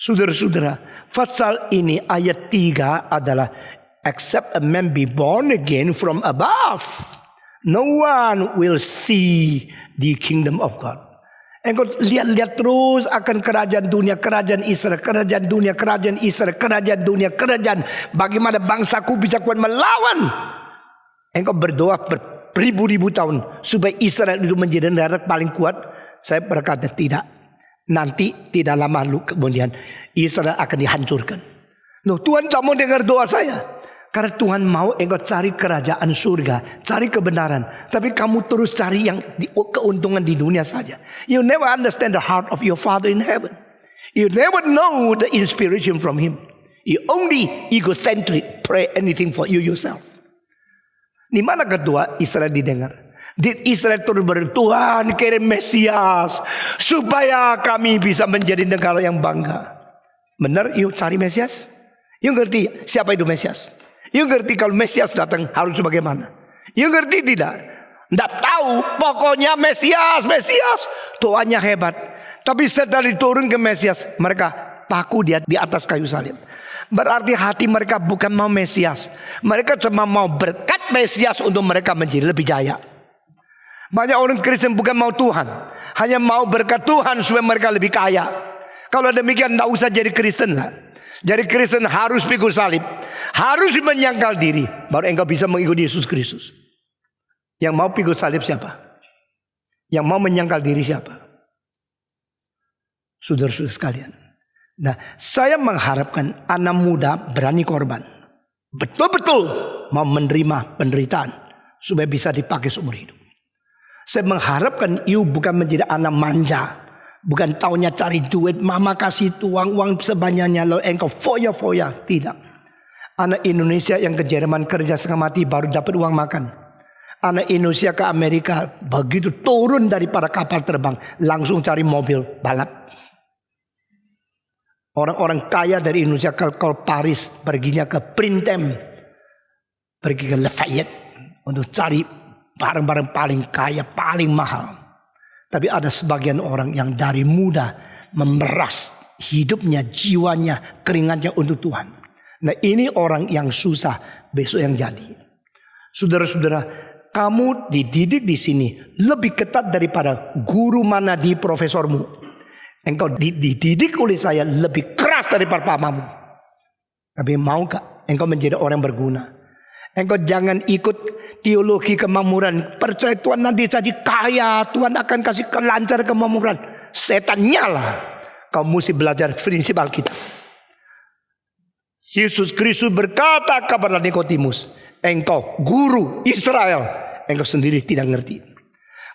Saudara-saudara, pasal ini ayat 3 adalah except a man be born again from above, no one will see the kingdom of God. Engkau lihat terus akan kerajaan dunia, kerajaan Israel, kerajaan dunia, kerajaan Israel, kerajaan dunia, kerajaan. Bagaimana bangsaku bisa kuat melawan. Engkau berdoa beribu-ribu tahun supaya Israel itu menjadi negara paling kuat. Saya berkata tidak. Nanti tidak lama kemudian Israel akan dihancurkan. Loh, Tuhan tak mau dengar doa saya. Karena Tuhan mau engkau cari kerajaan surga, cari kebenaran. Tapi kamu terus cari yang keuntungan di dunia saja. You never understand the heart of your Father in heaven. You never know the inspiration from Him. You only egocentric, pray anything for you yourself. Di mana kedua Israel didengar? Di Israel terus berdoa, Tuhan kirim Mesias supaya kami bisa menjadi negara yang bangga. Benar, yuk cari Mesias. Yuk ngerti siapa itu Mesias? You ngerti kalau Mesias datang harus bagaimana? You ngerti tidak? Tidak tahu. Pokoknya Mesias. Doanya hebat. Tapi setelah diturun ke Mesias, mereka paku dia di atas kayu salib. Berarti hati mereka bukan mau Mesias. Mereka cuma mau berkat Mesias untuk mereka menjadi lebih jaya. Banyak orang Kristen bukan mau Tuhan, hanya mau berkat Tuhan supaya mereka lebih kaya. Kalau demikian tidak usah jadi Kristen lah. Jadi Kristen harus pikul salib, harus menyangkal diri, baru engkau bisa mengikuti Yesus Kristus. Yang mau pikul salib siapa? Yang mau menyangkal diri siapa? Saudara-saudara sekalian. Nah, saya mengharapkan anak muda berani korban, betul-betul mau menerima penderitaan supaya bisa dipakai seumur hidup. Saya mengharapkan you bukan menjadi anak manja. Bukan taunya cari duit, mama kasih uang sebanyaknya lalu engkau foya-foya. Tidak. Anak Indonesia yang ke Jerman kerja setengah mati baru dapat uang makan. Anak Indonesia ke Amerika begitu turun daripada kapal terbang langsung cari mobil balap. Orang-orang kaya dari Indonesia ke Paris perginya ke Printemps, pergi ke Lafayette untuk cari barang-barang paling kaya, paling mahal. Tapi ada sebagian orang yang dari muda memeras hidupnya, jiwanya, keringatnya untuk Tuhan. Nah, ini orang yang susah besok yang jadi. Saudara-saudara, kamu dididik di sini lebih ketat daripada guru mana di profesormu. Engkau dididik oleh saya lebih keras daripada pamamu. Tapi maukah engkau menjadi orang yang berguna? Engkau jangan ikut teologi kemakmuran. Percaya Tuhan nanti jadi kaya, Tuhan akan kasih kelancaran kemakmuran. Setan nyala. Kau mesti belajar prinsip Alkitab. Yesus Kristus berkata kepada Nikodemus, engkau guru Israel, engkau sendiri tidak ngerti.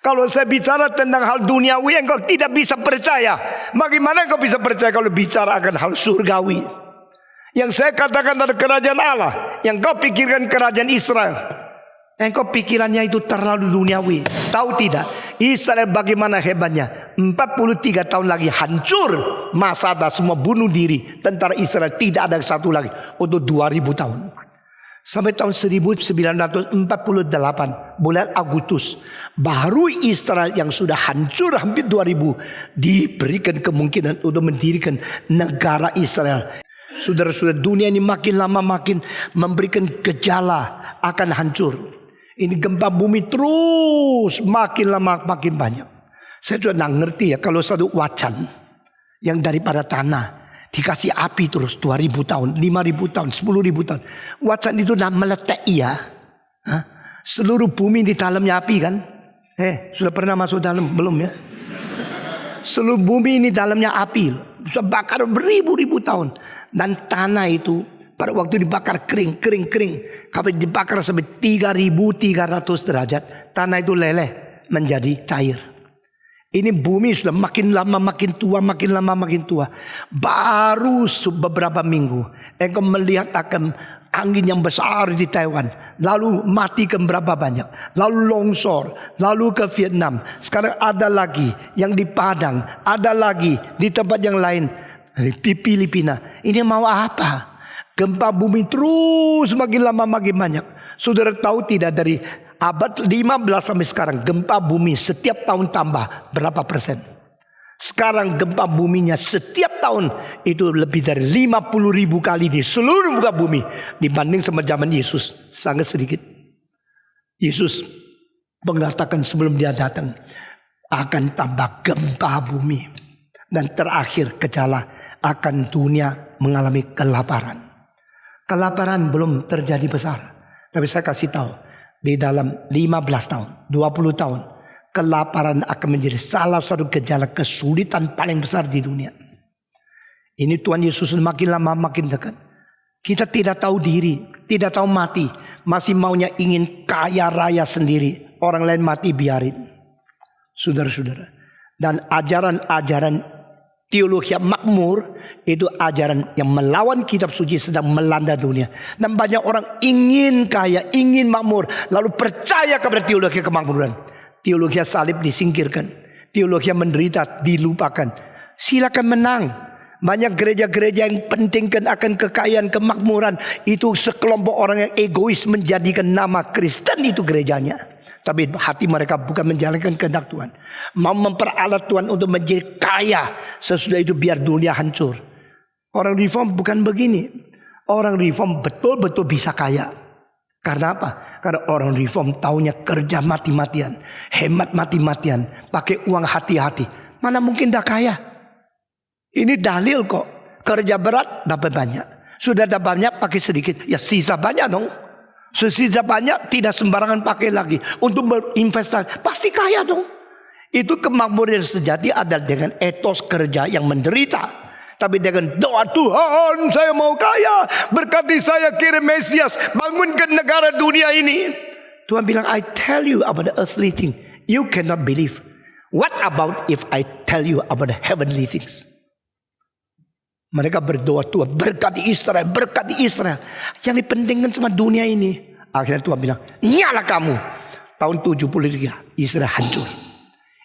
Kalau saya bicara tentang hal duniawi, engkau tidak bisa percaya. Bagaimana engkau bisa percaya kalau bicara akan hal surgawi? Yang saya katakan adalah kerajaan Allah. Yang kau pikirkan kerajaan Israel. Engkau pikirannya itu terlalu duniawi. Tahu tidak? Israel bagaimana hebatnya. 43 tahun lagi hancur. Masada semua bunuh diri. Tentara Israel tidak ada satu lagi. Untuk 2000 tahun. Sampai tahun 1948 bulan Agustus. Baru Israel yang sudah hancur hampir 2000. Diberikan kemungkinan untuk mendirikan negara Israel. Saudara-saudara, dunia ini makin lama makin memberikan gejala akan hancur. Ini gempa bumi terus makin lama makin banyak. Saya juga tidak ngerti ya kalau satu wajan yang daripada tanah dikasih api terus 2000 tahun, 5000 tahun, 10.000 tahun. Wajan itu tidak meletak ya. Seluruh bumi di dalamnya api kan? Sudah pernah masuk dalam? Belum ya? Seluruh bumi ini dalamnya api. Bisa bakar beribu-ribu tahun. Dan tanah itu pada waktu dibakar kering. Kalau dibakar sampai 3.300 derajat. Tanah itu leleh menjadi cair. Ini bumi sudah makin lama makin tua, makin lama makin tua. Baru beberapa minggu engkau melihat akan angin yang besar di Taiwan. Lalu mati ke berapa banyak. Lalu longsor. Lalu ke Vietnam. Sekarang ada lagi yang di Padang. Ada lagi di tempat yang lain. Di Filipina. Ini mau apa? Gempa bumi terus makin lama makin banyak. Saudara tahu tidak dari abad 15 sampai sekarang gempa bumi setiap tahun tambah berapa persen? Sekarang gempa buminya setiap tahun itu lebih dari 50.000 kali di seluruh muka bumi. Dibanding sama zaman Yesus sangat sedikit. Yesus mengatakan sebelum dia datang, akan tambah gempa bumi. Dan terakhir gejala akan dunia mengalami kelaparan. Kelaparan belum terjadi besar. Tapi saya kasih tahu, di dalam 15 tahun, 20 tahun, kelaparan akan menjadi salah satu gejala kesulitan paling besar di dunia. Ini Tuhan Yesus makin lama makin dekat. Kita tidak tahu diri, tidak tahu mati. Masih maunya ingin kaya raya sendiri. Orang lain mati biarin. Saudara-saudara. Dan ajaran-ajaran teologi makmur itu ajaran yang melawan kitab suci sedang melanda dunia. Dan banyak orang ingin kaya, ingin makmur. Lalu percaya kepada teologi kemakmuran. Teologi salib disingkirkan. Teologi menderita dilupakan. Silakan menang. Banyak gereja-gereja yang pentingkan akan kekayaan, kemakmuran. Itu sekelompok orang yang egois menjadikan nama Kristen itu gerejanya. Tapi hati mereka bukan menjalankan kehendak Tuhan. Mau memperalat Tuhan untuk menjadi kaya. Sesudah itu biar dunia hancur. Orang reform bukan begini. Orang reform betul-betul bisa kaya. Karena apa? Karena orang reform taunya kerja mati-matian. Hemat mati-matian. Pakai uang hati-hati. Mana mungkin dah kaya? Ini dalil kok. Kerja berat dapat banyak. Sudah dapat banyak pakai sedikit. Ya sisa banyak dong. Sisa banyak tidak sembarangan pakai lagi. Untuk berinvestasi. Pasti kaya dong. Itu kemakmuran sejati adalah dengan etos kerja yang menderita. Tapi dengan doa Tuhan saya mau kaya. Berkati saya kirim Mesias. Bangunkan negara dunia ini. Tuhan bilang I tell you about the earthly thing. You cannot believe. What about if I tell you about the heavenly things? Mereka berdoa Tuhan berkati Israel, berkati Israel. Yang dipentingkan sama dunia ini. Akhirnya Tuhan bilang, nyala kamu. Tahun 73 Israel hancur.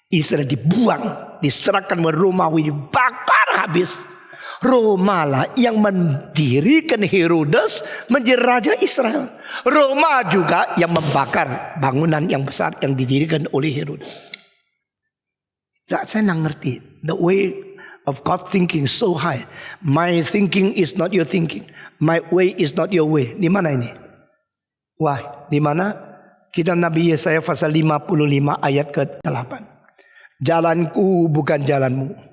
Israel dibuang, diserahkan ke Romawi, dibakar habis. Roma lah yang mendirikan Herodes menjadi raja Israel. Roma juga yang membakar bangunan yang besar yang didirikan oleh Herodes. Saya tidak ngerti the way of God thinking so high. My thinking is not your thinking. My way is not your way. Di mana ini? Wah, di mana? Kitab Nabi Yesaya pasal 55 ayat ke-8. Jalanku bukan jalanmu.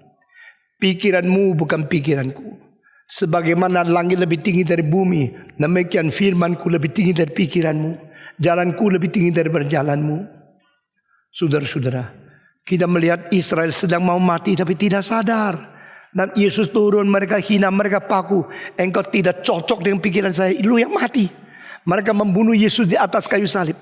Pikiranmu bukan pikiranku. Sebagaimana langit lebih tinggi dari bumi, demikian firmanku lebih tinggi dari pikiranmu. Jalanku lebih tinggi dari jalanmu. Saudara-saudara, kita melihat Israel sedang mau mati tapi tidak sadar. Dan Yesus turun, mereka hina, mereka paku. Engkau tidak cocok dengan pikiran saya, lu yang mati. Mereka membunuh Yesus di atas kayu salib.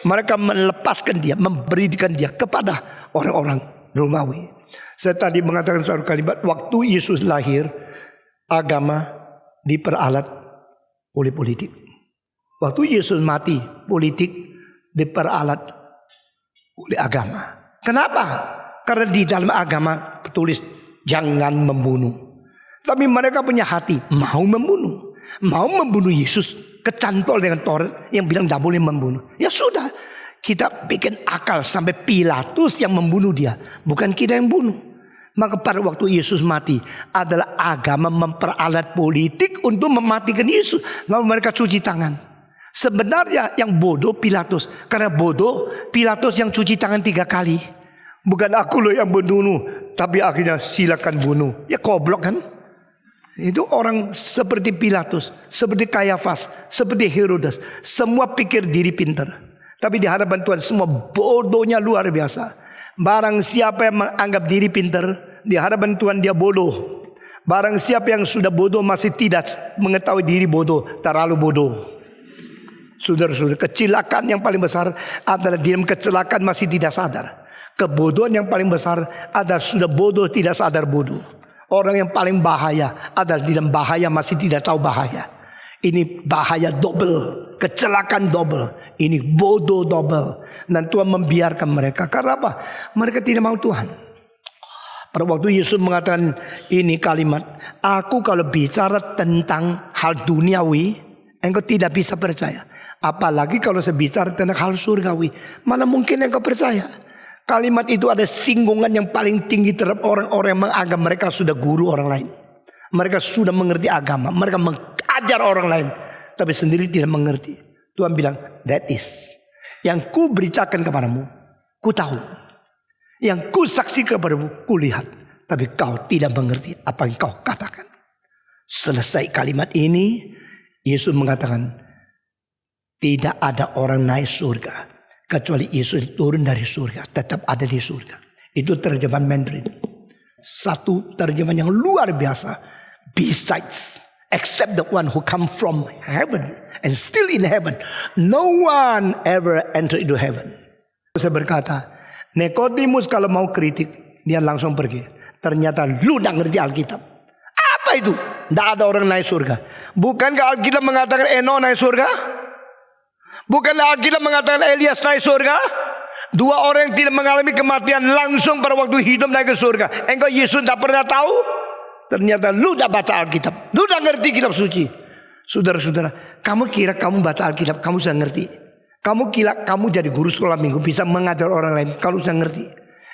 Mereka melepaskan dia, memberikan dia kepada orang-orang Romawi. Saya tadi mengatakan satu kalimat, waktu Yesus lahir, agama diperalat oleh politik. Waktu Yesus mati, politik diperalat oleh agama. Kenapa? Karena di dalam agama tulis jangan membunuh. Tapi mereka punya hati mau membunuh. Mau membunuh Yesus. Kecantol dengan Taurat yang bilang tidak boleh membunuh. Ya sudah. Kita bikin akal sampai Pilatus yang membunuh dia. Bukan kita yang bunuh. Maka pada waktu Yesus mati adalah agama memperalat politik untuk mematikan Yesus. Lalu mereka cuci tangan. Sebenarnya yang bodoh Pilatus. Karena bodoh Pilatus yang cuci tangan 3 kali. Bukan aku loh yang membunuh. Tapi akhirnya silakan bunuh. Ya goblok kan. Itu orang seperti Pilatus. Seperti Kayafas. Seperti Herodes. Semua pikir diri pintar. Tapi di hadapan Tuhan semua bodohnya luar biasa. Barang siapa yang menganggap diri pintar, di hadapan Tuhan dia bodoh. Barang siapa yang sudah bodoh masih tidak mengetahui diri bodoh, terlalu bodoh. Saudara-saudara, kecelakaan yang paling besar adalah di dalam kecelakaan masih tidak sadar. Kebodohan yang paling besar adalah sudah bodoh tidak sadar bodoh. Orang yang paling bahaya adalah di dalam bahaya masih tidak tahu bahaya. Ini bahaya double, kecelakaan double, ini bodoh double. Dan Tuhan membiarkan mereka. Karena apa? Mereka tidak mau Tuhan. Pada waktu Yesus mengatakan ini kalimat, aku kalau bicara tentang hal duniawi, engkau tidak bisa percaya. Apalagi kalau saya bicara tentang hal surgawi, mana mungkin engkau percaya? Kalimat itu ada singgungan yang paling tinggi terhadap orang-orang yang menganggap mereka sudah guru orang lain. Mereka sudah mengerti agama, mereka mengajar orang lain, tapi sendiri tidak mengerti. Tuhan bilang, that is yang ku beritakan kepadamu, ku tahu. Yang ku saksikan kepadamu, kulihat, tapi kau tidak mengerti apa yang kau katakan. Selesai kalimat ini, Yesus mengatakan, tidak ada orang naik surga kecuali Yesus turun dari surga, tetap ada di surga. Itu terjemahan Mandarin. Satu terjemahan yang luar biasa. Besides, except the one who come from heaven and still in heaven, no one ever enter into heaven. Saya berkata, Nikodemus kalau mau kritik, dia langsung pergi. Ternyata lu tidak ngerti Alkitab. Apa itu? Tidak ada orang naik surga. Bukankah Alkitab mengatakan Enoch naik surga? Bukankah Alkitab mengatakan Elias naik surga? Dua orang yang tidak mengalami kematian langsung pada waktu hidup naik ke surga. Engkau Yesus tidak pernah tahu? Ternyata lu tidak baca Alkitab. Lu tidak ngerti kitab suci. Saudara-saudara, kamu kira kamu baca Alkitab, kamu sudah ngerti. Kamu kira kamu jadi guru sekolah minggu, bisa mengajar orang lain, kamu sudah ngerti.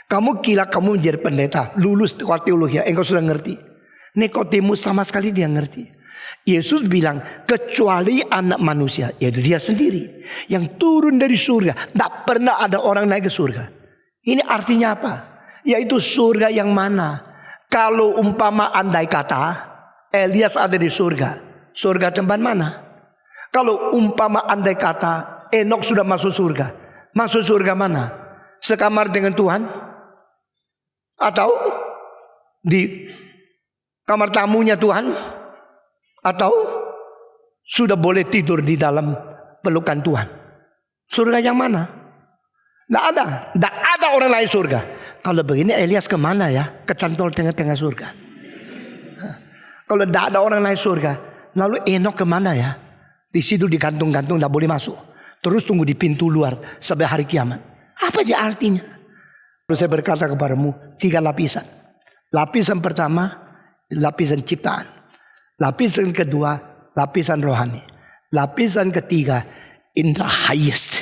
Kamu kira kamu menjadi pendeta, lulus sekolah teologi, engkau sudah ngerti. Nikodemus sama sekali dia ngerti. Yesus bilang, kecuali anak manusia, yaitu dia sendiri, yang turun dari surga. Tidak pernah ada orang naik ke surga. Ini artinya apa? Yaitu surga yang mana? Kalau umpama andai kata, Elias ada di surga. Surga tempat mana? Kalau umpama andai kata, Enoch sudah masuk surga. Masuk surga mana? Sekamar dengan Tuhan? Atau di kamar tamunya Tuhan? Atau sudah boleh tidur di dalam pelukan Tuhan? Surga yang mana? Tidak ada. Tidak ada orang lain surga. Kalau begini Elias kemana ya? Kecantol tengah-tengah surga. Kalau tidak ada orang lain surga, lalu Enoch kemana ya? Di situ digantung-gantung, tidak boleh masuk. Terus tunggu di pintu luar sampai hari kiamat. Apa sih artinya? Lalu saya berkata kepadamu, 3 lapisan. Lapisan pertama, lapisan ciptaan. Lapisan kedua, lapisan rohani. Lapisan ketiga, in the highest.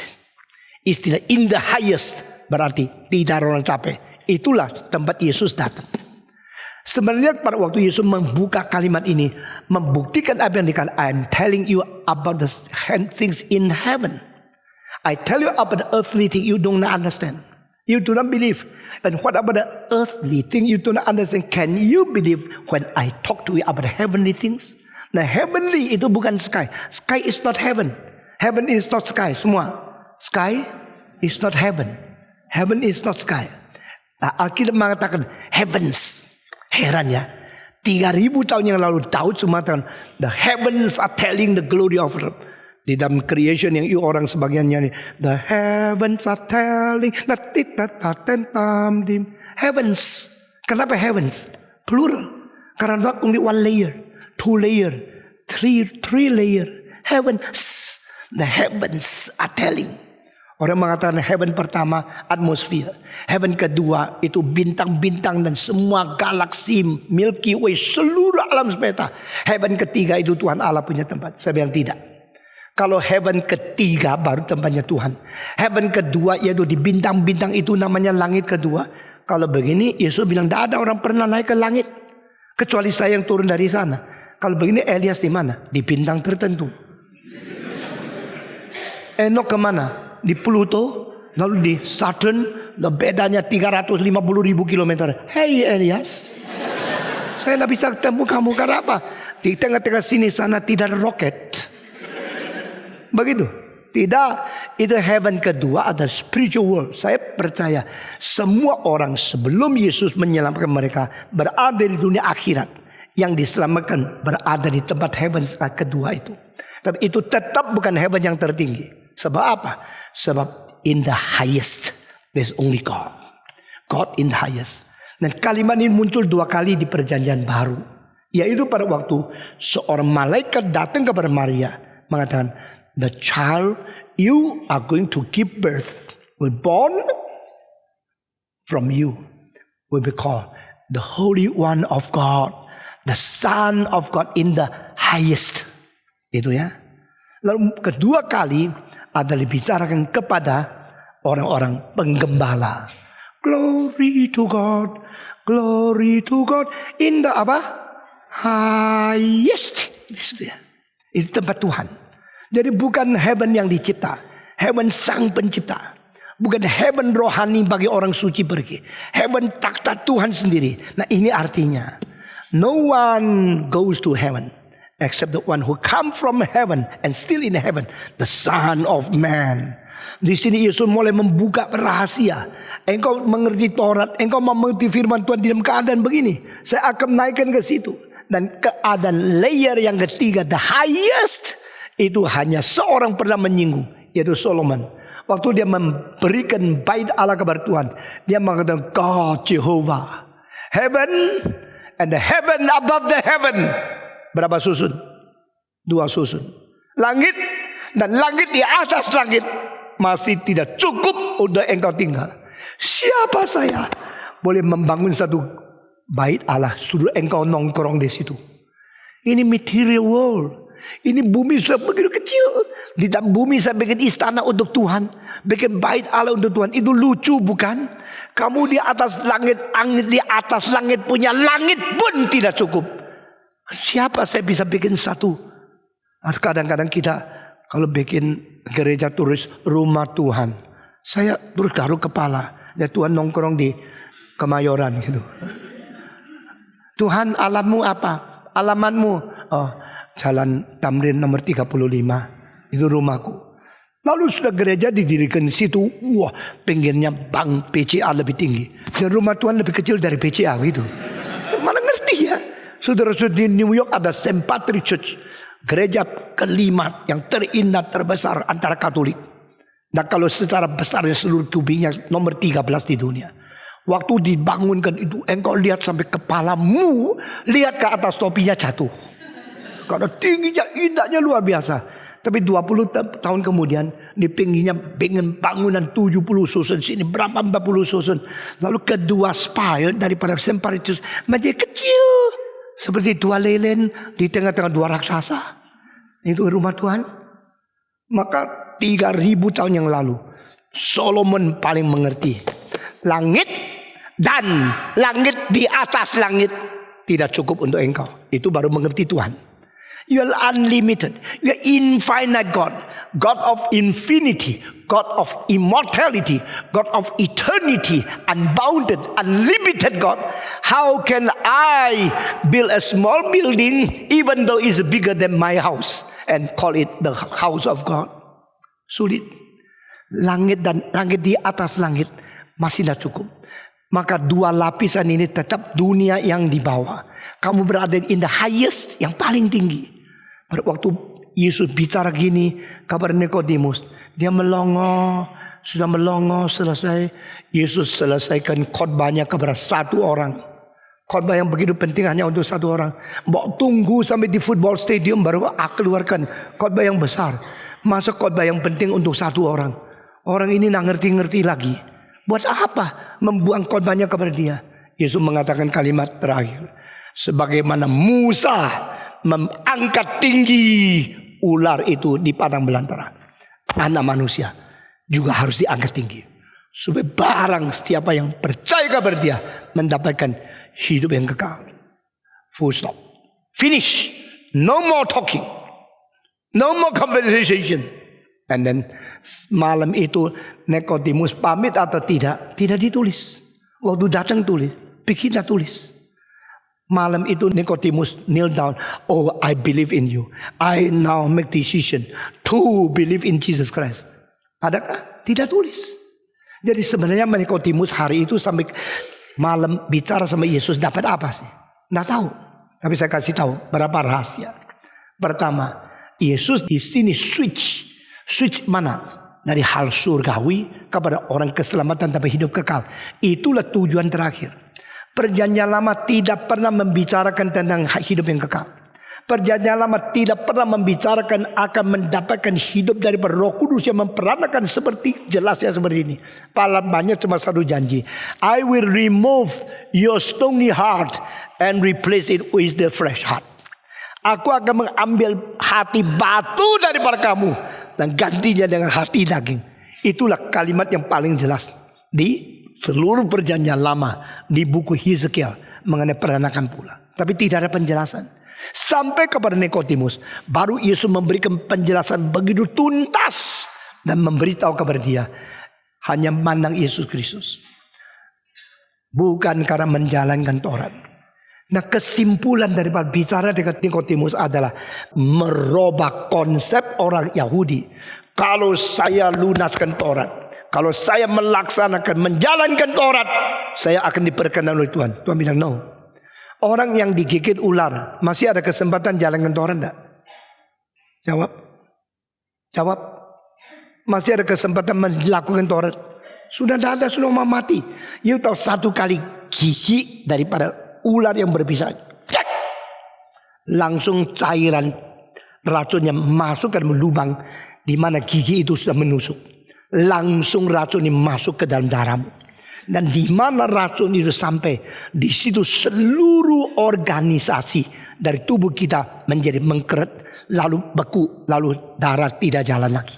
Istilah in the highest berarti tidak orang capek. Itulah tempat Yesus datang. Sebenarnya pada waktu Yesus membuka kalimat ini, membuktikan apa yang dikatakan, I'm telling you about the things in heaven. I tell you about the earthly thing you do not understand. You do not believe. And what about the earthly thing you do not understand? Can you believe when I talk to you about the heavenly things? Nah, heavenly itu bukan sky. Sky is not heaven. Heaven is not sky. Semua. Sky is not heaven. Heaven is not sky. Nah, Alkitab mengatakan heavens. Heran ya. 3000 tahun yang lalu Daud mengatakan the heavens are telling the glory of God. Di dalam creation yang orang sebagian nyanyi, the heavens are telling heavens. Kenapa heavens? Plural. Karena only 1 layer, 2 layer, 3 layer. Heavens. The heavens are telling. Orang mengatakan heaven pertama atmosfer. Heaven kedua itu bintang-bintang dan semua galaksi Milky Way, seluruh alam semesta. Heaven ketiga itu Tuhan Allah punya tempat. Saya bilang tidak. Kalau heaven ketiga baru tempatnya Tuhan. Heaven kedua yaitu di bintang-bintang itu namanya langit kedua. Kalau begini Yesus bilang tidak ada orang pernah naik ke langit. Kecuali saya yang turun dari sana. Kalau begini Elias di mana? Di bintang tertentu. Enoch kemana? Di Pluto, lalu di Saturn, bedanya 350.000 kilometer. Hey Elias, saya tidak bisa ketemu kamu karena apa? Di tengah-tengah sini sana tidak ada roket. Begitu? Tidak, itu heaven kedua ada spiritual world. Saya percaya semua orang sebelum Yesus menyelamatkan mereka berada di dunia akhirat. Yang diselamatkan berada di tempat heaven kedua itu. Tapi itu tetap bukan heaven yang tertinggi. Sebab apa? Sebab in the highest there's only God. God in the highest. Dan kalimat ini muncul 2 kali di perjanjian baru. Yaitu pada waktu seorang malaikat datang kepada Maria mengatakan, the child you are going to give birth will born from you will be called the Holy One of God, the Son of God in the highest. Itu ya. Lalu kedua kali adalah dibicarakan kepada orang-orang penggembala. Glory to God in the apa? Highest. Itu tempat Tuhan. Jadi bukan heaven yang dicipta, heaven sang pencipta. Bukan heaven rohani bagi orang suci pergi. Heaven takhta Tuhan sendiri. Nah ini artinya, no one goes to heaven except the one who come from heaven and still in heaven, the Son of Man. Di sini Yesus mulai membuka rahasia. Engkau mengerti Taurat, engkau mengerti firman Tuhan dalam keadaan begini. Saya akan naikkan ke situ. Dan keadaan layer yang ketiga, the highest, itu hanya seorang pernah menyinggung, yaitu Solomon. Waktu dia memberikan bait Allah kepada Tuhan, dia mengatakan God Jehovah, heaven and the heaven above the heaven. Berapa susun? 2 susun. Langit dan langit di atas langit masih tidak cukup untuk engkau tinggal. Siapa saya boleh membangun satu bait Allah suruh engkau nongkrong di situ? Ini material world. Ini bumi sudah begitu kecil. Di dalam bumi saya bikin istana untuk Tuhan, bikin bait Allah untuk Tuhan. Itu lucu bukan? Kamu di atas langit, angin di atas langit punya langit pun tidak cukup. Siapa saya bisa bikin satu? Kadang-kadang kita kalau bikin gereja tulis rumah Tuhan, saya terus garuk kepala. Ya Tuhan nongkrong di Kemayoran gitu. Tuhan alammu apa? Alamatmu? Oh, Jalan Tamrin nomor 35. Itu rumahku. Lalu sudah gereja didirikan di situ. Wah, pinggirnya bank PCA lebih tinggi. Dan rumah Tuhan lebih kecil dari PCA gitu. Mana ngerti ya? Saudara-saudara, di New York ada St. Patrick Church. Gereja kelima yang terindah terbesar antara Katolik. Dan kalau secara besarnya seluruh kubiknya nomor 13 di dunia. Waktu dibangunkan itu engkau lihat sampai kepalamu, lihat ke atas topinya jatuh. Karena tingginya, indahnya luar biasa. Tapi 20 tahun kemudian di pinggirnya bangunan 70 susun, sini berapa 40 susun. Lalu kedua spire daripada St. Patrick menjadi kecil. Seperti 2 lelen di tengah-tengah 2 raksasa. Itu rumah Tuhan. Maka 3000 tahun yang lalu Solomon paling mengerti. Langit dan langit di atas langit tidak cukup untuk engkau. Itu baru mengerti Tuhan. You are unlimited. You are infinite God. God of infinity. God of immortality. God of eternity. Unbounded, unlimited God. How can I build a small building even though it's bigger than my house and call it the house of God? Sulit. Langit dan langit di atas langit masih tidak cukup. Maka 2 lapisan ini tetap dunia yang di bawah. Kamu berada in the highest, yang paling tinggi. Pada waktu Yesus bicara gini kepada Nikodemus, dia melongo, sudah melongo selesai. Yesus selesaikan khotbahnya kepada 1 orang. Khotbah yang begitu penting hanya untuk 1 orang. Mbok tunggu sampai di football stadium baru keluarkan khotbah yang besar. Masa khotbah yang penting untuk 1 orang. Orang ini tidak ngerti-ngerti lagi. Buat apa membuang khotbahnya kepada dia? Yesus mengatakan kalimat terakhir. Sebagaimana Musa mengangkat tinggi ular itu di padang belantara, anak manusia juga harus diangkat tinggi. Supaya barang siapa yang percaya kepada dia mendapatkan hidup yang kekal. Full stop. Finish. No more talking. No more conversation. And then malam itu Nikodemus pamit atau tidak ditulis. Waktu datang tulis, pikirnya tulis. Malam itu Nikodemus kneel down. Oh, I believe in you. I now make decision to believe in Jesus Christ. Adakah? Tidak tulis. Jadi sebenarnya Nikodemus hari itu sampai malam bicara sama Yesus dapat apa sih? Nggak tahu. Tapi saya kasih tahu berapa rahasia. Pertama, Yesus di sini switch mana? Dari hal surgawi kepada orang keselamatan tapi hidup kekal. Itulah tujuan terakhir. Perjanjian lama tidak pernah membicarakan tentang hidup yang kekal. Perjanjian lama tidak pernah membicarakan akan mendapatkan hidup dari Roh Kudus yang memperanakan seperti jelasnya seperti ini. Palamanya cuma 1 janji. I will remove your stony heart and replace it with the fresh heart. Aku akan mengambil hati batu daripada kamu dan gantinya dengan hati daging. Itulah kalimat yang paling jelas di seluruh perjanjian lama di buku Hizkiel mengenai peranakan pula. Tapi tidak ada penjelasan. Sampai kepada Nikodemus baru Yesus memberikan penjelasan begitu tuntas dan memberitahu kepada dia hanya mandang Yesus Kristus. Bukan karena menjalankan Taurat. Nah, kesimpulan daripada bicara dengan Nikodemus adalah merubah konsep orang Yahudi. Kalau saya lunaskan Taurat, kalau saya melaksanakan, menjalankan Taurat, saya akan diperkenan oleh Tuhan. Tuhan bilang no. Orang yang digigit ular masih ada kesempatan jalankan Taurat enggak? Jawab. Masih ada kesempatan melakukan Taurat? Sudah tidak ada, sudah mau mati. You tahu satu kali gigi daripada ular yang berbisa, cek, langsung cairan racunnya masuk ke dalam lubang di mana gigi itu sudah menusuk. Langsung racun ini masuk ke dalam darahmu. Dan di mana racun itu sampai, di situ seluruh organisasi dari tubuh kita menjadi mengkeret, lalu beku, lalu darah tidak jalan lagi.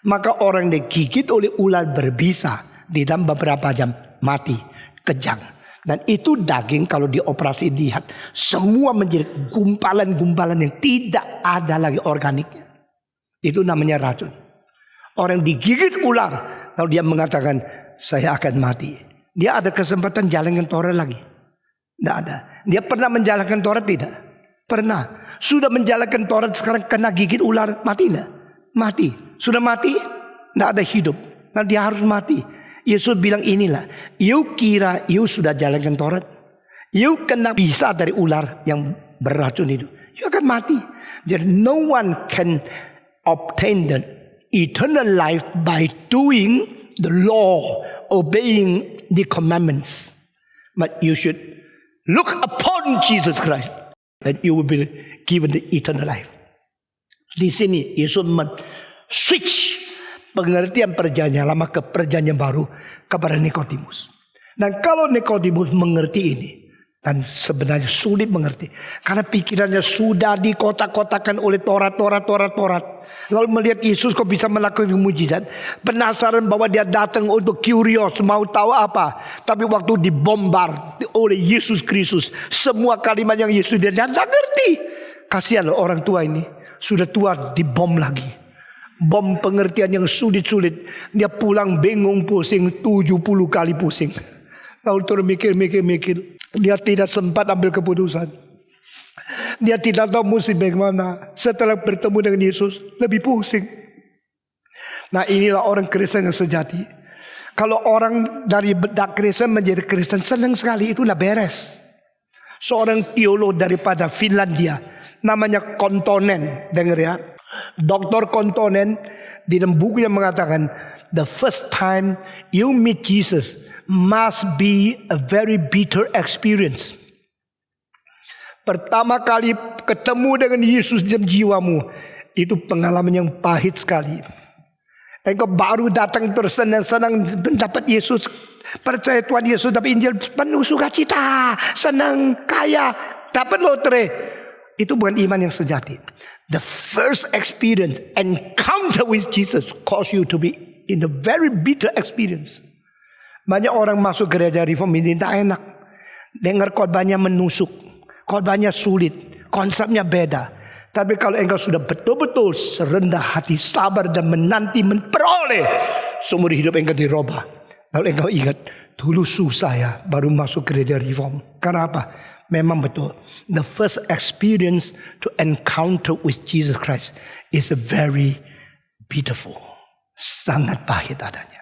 Maka orang yang digigit oleh ular berbisa di dalam beberapa jam mati, kejang. Dan itu daging kalau dioperasi lihat semua menjadi gumpalan-gumpalan yang tidak ada lagi organiknya. Itu namanya racun. Orang digigit ular lalu dia mengatakan saya akan mati. Dia ada kesempatan jalankan Taurat lagi? Tidak ada. Dia pernah menjalankan Taurat tidak? Pernah. Sudah menjalankan Taurat sekarang kena gigit ular mati tidak? Mati. Sudah mati? Tidak ada hidup. Nah, dia harus mati. Yesus bilang inilah. You kira you sudah jalankan Taurat? You kena bisa dari ular yang beracun itu. You akan mati. Jadi no one can obtain the eternal life by doing the law, obeying the commandments. But you should look upon Jesus Christ, and you will be given the eternal life. Di sini Yesus switch pengertian perjanjian lama ke perjanjian baru kepada Nikodemus. Dan kalau Nikodemus mengerti ini, dan sebenarnya sulit mengerti karena pikirannya sudah dikotak-kotakan oleh Taurat. Lalu melihat Yesus kok bisa melakukan mujizat, penasaran bahwa dia datang untuk curious, mau tahu apa. Tapi waktu dibombar oleh Yesus Kristus, semua kalimat yang Yesus dia tidak ngerti. Kasihan loh orang tua ini, sudah tua dibom lagi. Bom pengertian yang sulit-sulit. Dia pulang bingung, pusing, 70 kali pusing. Lalu terus mikir. Dia tidak sempat ambil keputusan. Dia tidak tahu mesti bagaimana. Setelah bertemu dengan Yesus, lebih pusing. Nah, inilah orang Kristen yang sejati. Kalau orang dari bedak Kristen menjadi Kristen, senang sekali, itulah beres. Seorang teolog daripada Finlandia, namanya Kontonen, dengar ya. Dr. Kontonen di dalam bukunya mengatakan, the first time you meet Jesus must be a very bitter experience. Pertama kali ketemu dengan Yesus dalam jiwamu, itu pengalaman yang pahit sekali. Engkau baru datang tersenang-senang mendapat Yesus, percaya Tuhan Yesus, tapi Injil penuh sukacita, senang, kaya, dapat lotre. Itu bukan iman yang sejati. The first experience, encounter with Jesus, cause you to be in a very bitter experience. Banyak orang masuk gereja reform ini tak enak. Dengar khotbahnya menusuk, khotbahnya sulit, konsepnya beda. Tapi kalau engkau sudah betul-betul serendah hati, sabar dan menanti memperoleh, seumur hidup engkau dirubah. Lalu engkau ingat, dulu susah ya baru masuk gereja reform. Karena apa? Memang betul. The first experience to encounter with Jesus Christ is very beautiful. Sangat pahit adanya.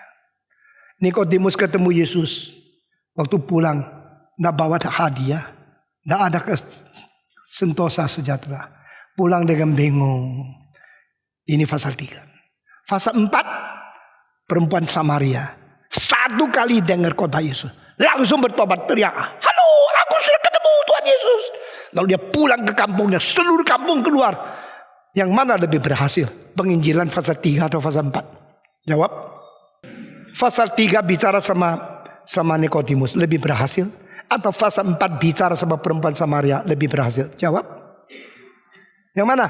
Nikodemus ketemu Yesus waktu pulang, tidak bawa hadiah, tidak ada sentosa sejahtera. Pulang dengan bingung. Ini pasal 3. Pasal 4, perempuan Samaria satu kali dengar khotbah Yesus, langsung bertobat, teriak, halo, aku sudah ketemu Tuhan Yesus. Lalu dia pulang ke kampungnya, seluruh kampung keluar. Yang mana lebih berhasil? Penginjilan pasal 3 atau pasal 4? Jawab. Pasal 3 bicara sama Nikodemus lebih berhasil, atau pasal 4 bicara sama perempuan Samaria lebih berhasil? Jawab. Yang mana?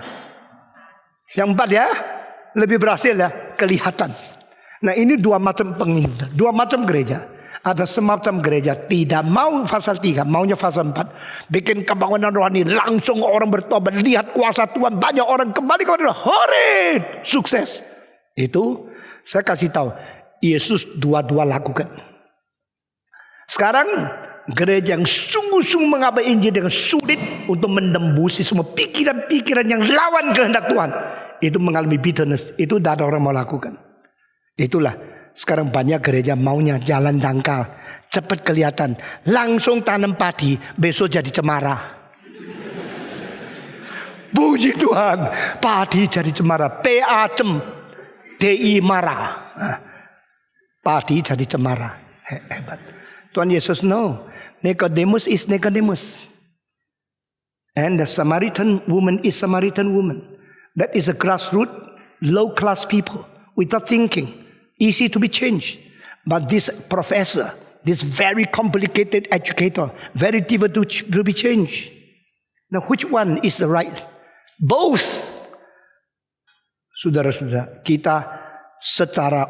Yang 4 ya, lebih berhasil ya, kelihatan. Nah, ini dua macam penginjilan, dua macam gereja. Ada semacam gereja tidak mau pasal 3, maunya pasal 4. Bikin kebangunan rohani, langsung orang bertobat, lihat kuasa Tuhan, banyak orang kembali kepada Tuhan. Hore, sukses. Itu saya kasih tahu, Yesus dua-dua lakukan. Sekarang gereja yang sungguh-sungguh mengabai Injil dengan sulit untuk menembusi semua pikiran-pikiran yang lawan kehendak Tuhan. Itu mengalami bitterness. Itu tidak ada orang mau lakukan. Itulah sekarang banyak gereja maunya jalan dangkal, cepat kelihatan, langsung tanam padi, besok jadi cemara. Puji Tuhan, padi jadi cemara. P-A-C-E-M, D-I marah. Padi jadi cemara. Hebat. Tuhan Yesus no. Nicodemus is Nicodemus. And the Samaritan woman is Samaritan woman. That is a grassroots, low class people without thinking. Easy to be changed. But this professor, this very complicated educator, very difficult to be changed. Now which one is the right? Both. Saudara-saudara, kita secara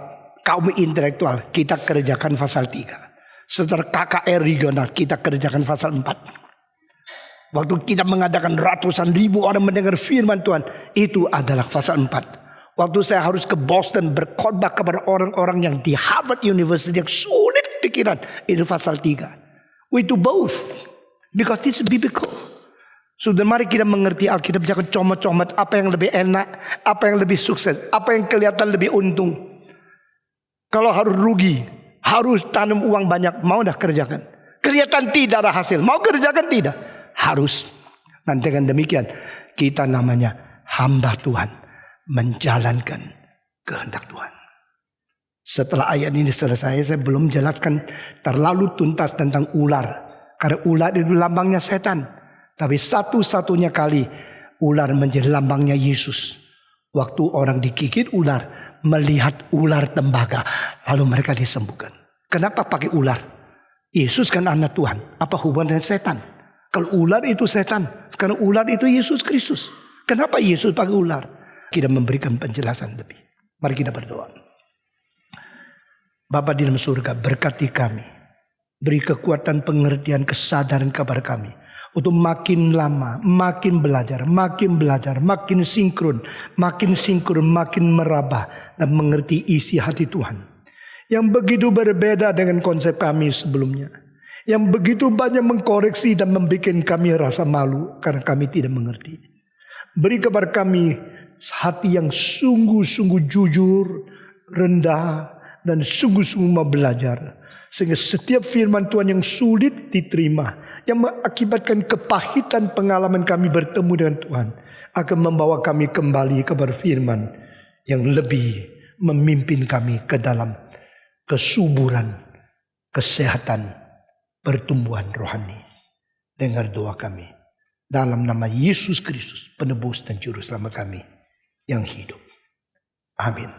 kaum intelektual kita kerjakan pasal 3. Secara KKR regional kita kerjakan pasal 4. Waktu kita mengadakan ratusan ribu orang mendengar firman Tuhan, itu adalah pasal 4. Waktu saya harus ke Boston berkhotbah kepada orang-orang yang di Harvard University yang sulit pikiran, itu pasal 3. We do both because it's biblical. Sudah mari kita mengerti Alkitab, jangan comot-comot apa yang lebih enak, apa yang lebih sukses, apa yang kelihatan lebih untung. Kalau harus rugi, harus tanam uang banyak, mau dah kerjakan. Kelihatan tidak ada hasil, mau kerjakan tidak, harus. Nanti dengan demikian kita namanya hamba Tuhan, menjalankan kehendak Tuhan. Setelah ayat ini selesai, saya belum jelaskan terlalu tuntas tentang ular. Karena ular itu lambangnya setan. Tapi satu-satunya kali ular menjadi lambangnya Yesus. Waktu orang digigit ular, melihat ular tembaga, lalu mereka disembuhkan. Kenapa pakai ular? Yesus kan anak Tuhan. Apa hubungan dengan setan? Kalau ular itu setan, sekarang ular itu Yesus Kristus. Kenapa Yesus pakai ular? Kita memberikan penjelasan lebih. Mari kita berdoa. Bapa di dalam surga, berkati kami. Beri kekuatan, pengertian, kesadaran kepada kami. Untuk makin lama, makin belajar, makin sinkron, makin meraba. Dan mengerti isi hati Tuhan. Yang begitu berbeda dengan konsep kami sebelumnya. Yang begitu banyak mengkoreksi dan membuat kami rasa malu. Karena kami tidak mengerti. Beri kepada kami hati yang sungguh-sungguh jujur, rendah, dan sungguh-sungguh mau belajar. Sehingga setiap firman Tuhan yang sulit diterima, yang mengakibatkan kepahitan pengalaman kami bertemu dengan Tuhan, akan membawa kami kembali kepada firman yang lebih memimpin kami ke dalam kesuburan, kesehatan, pertumbuhan rohani. Dengar doa kami. Dalam nama Yesus Kristus, penebus dan juru selamat kami yang hidup. Amin.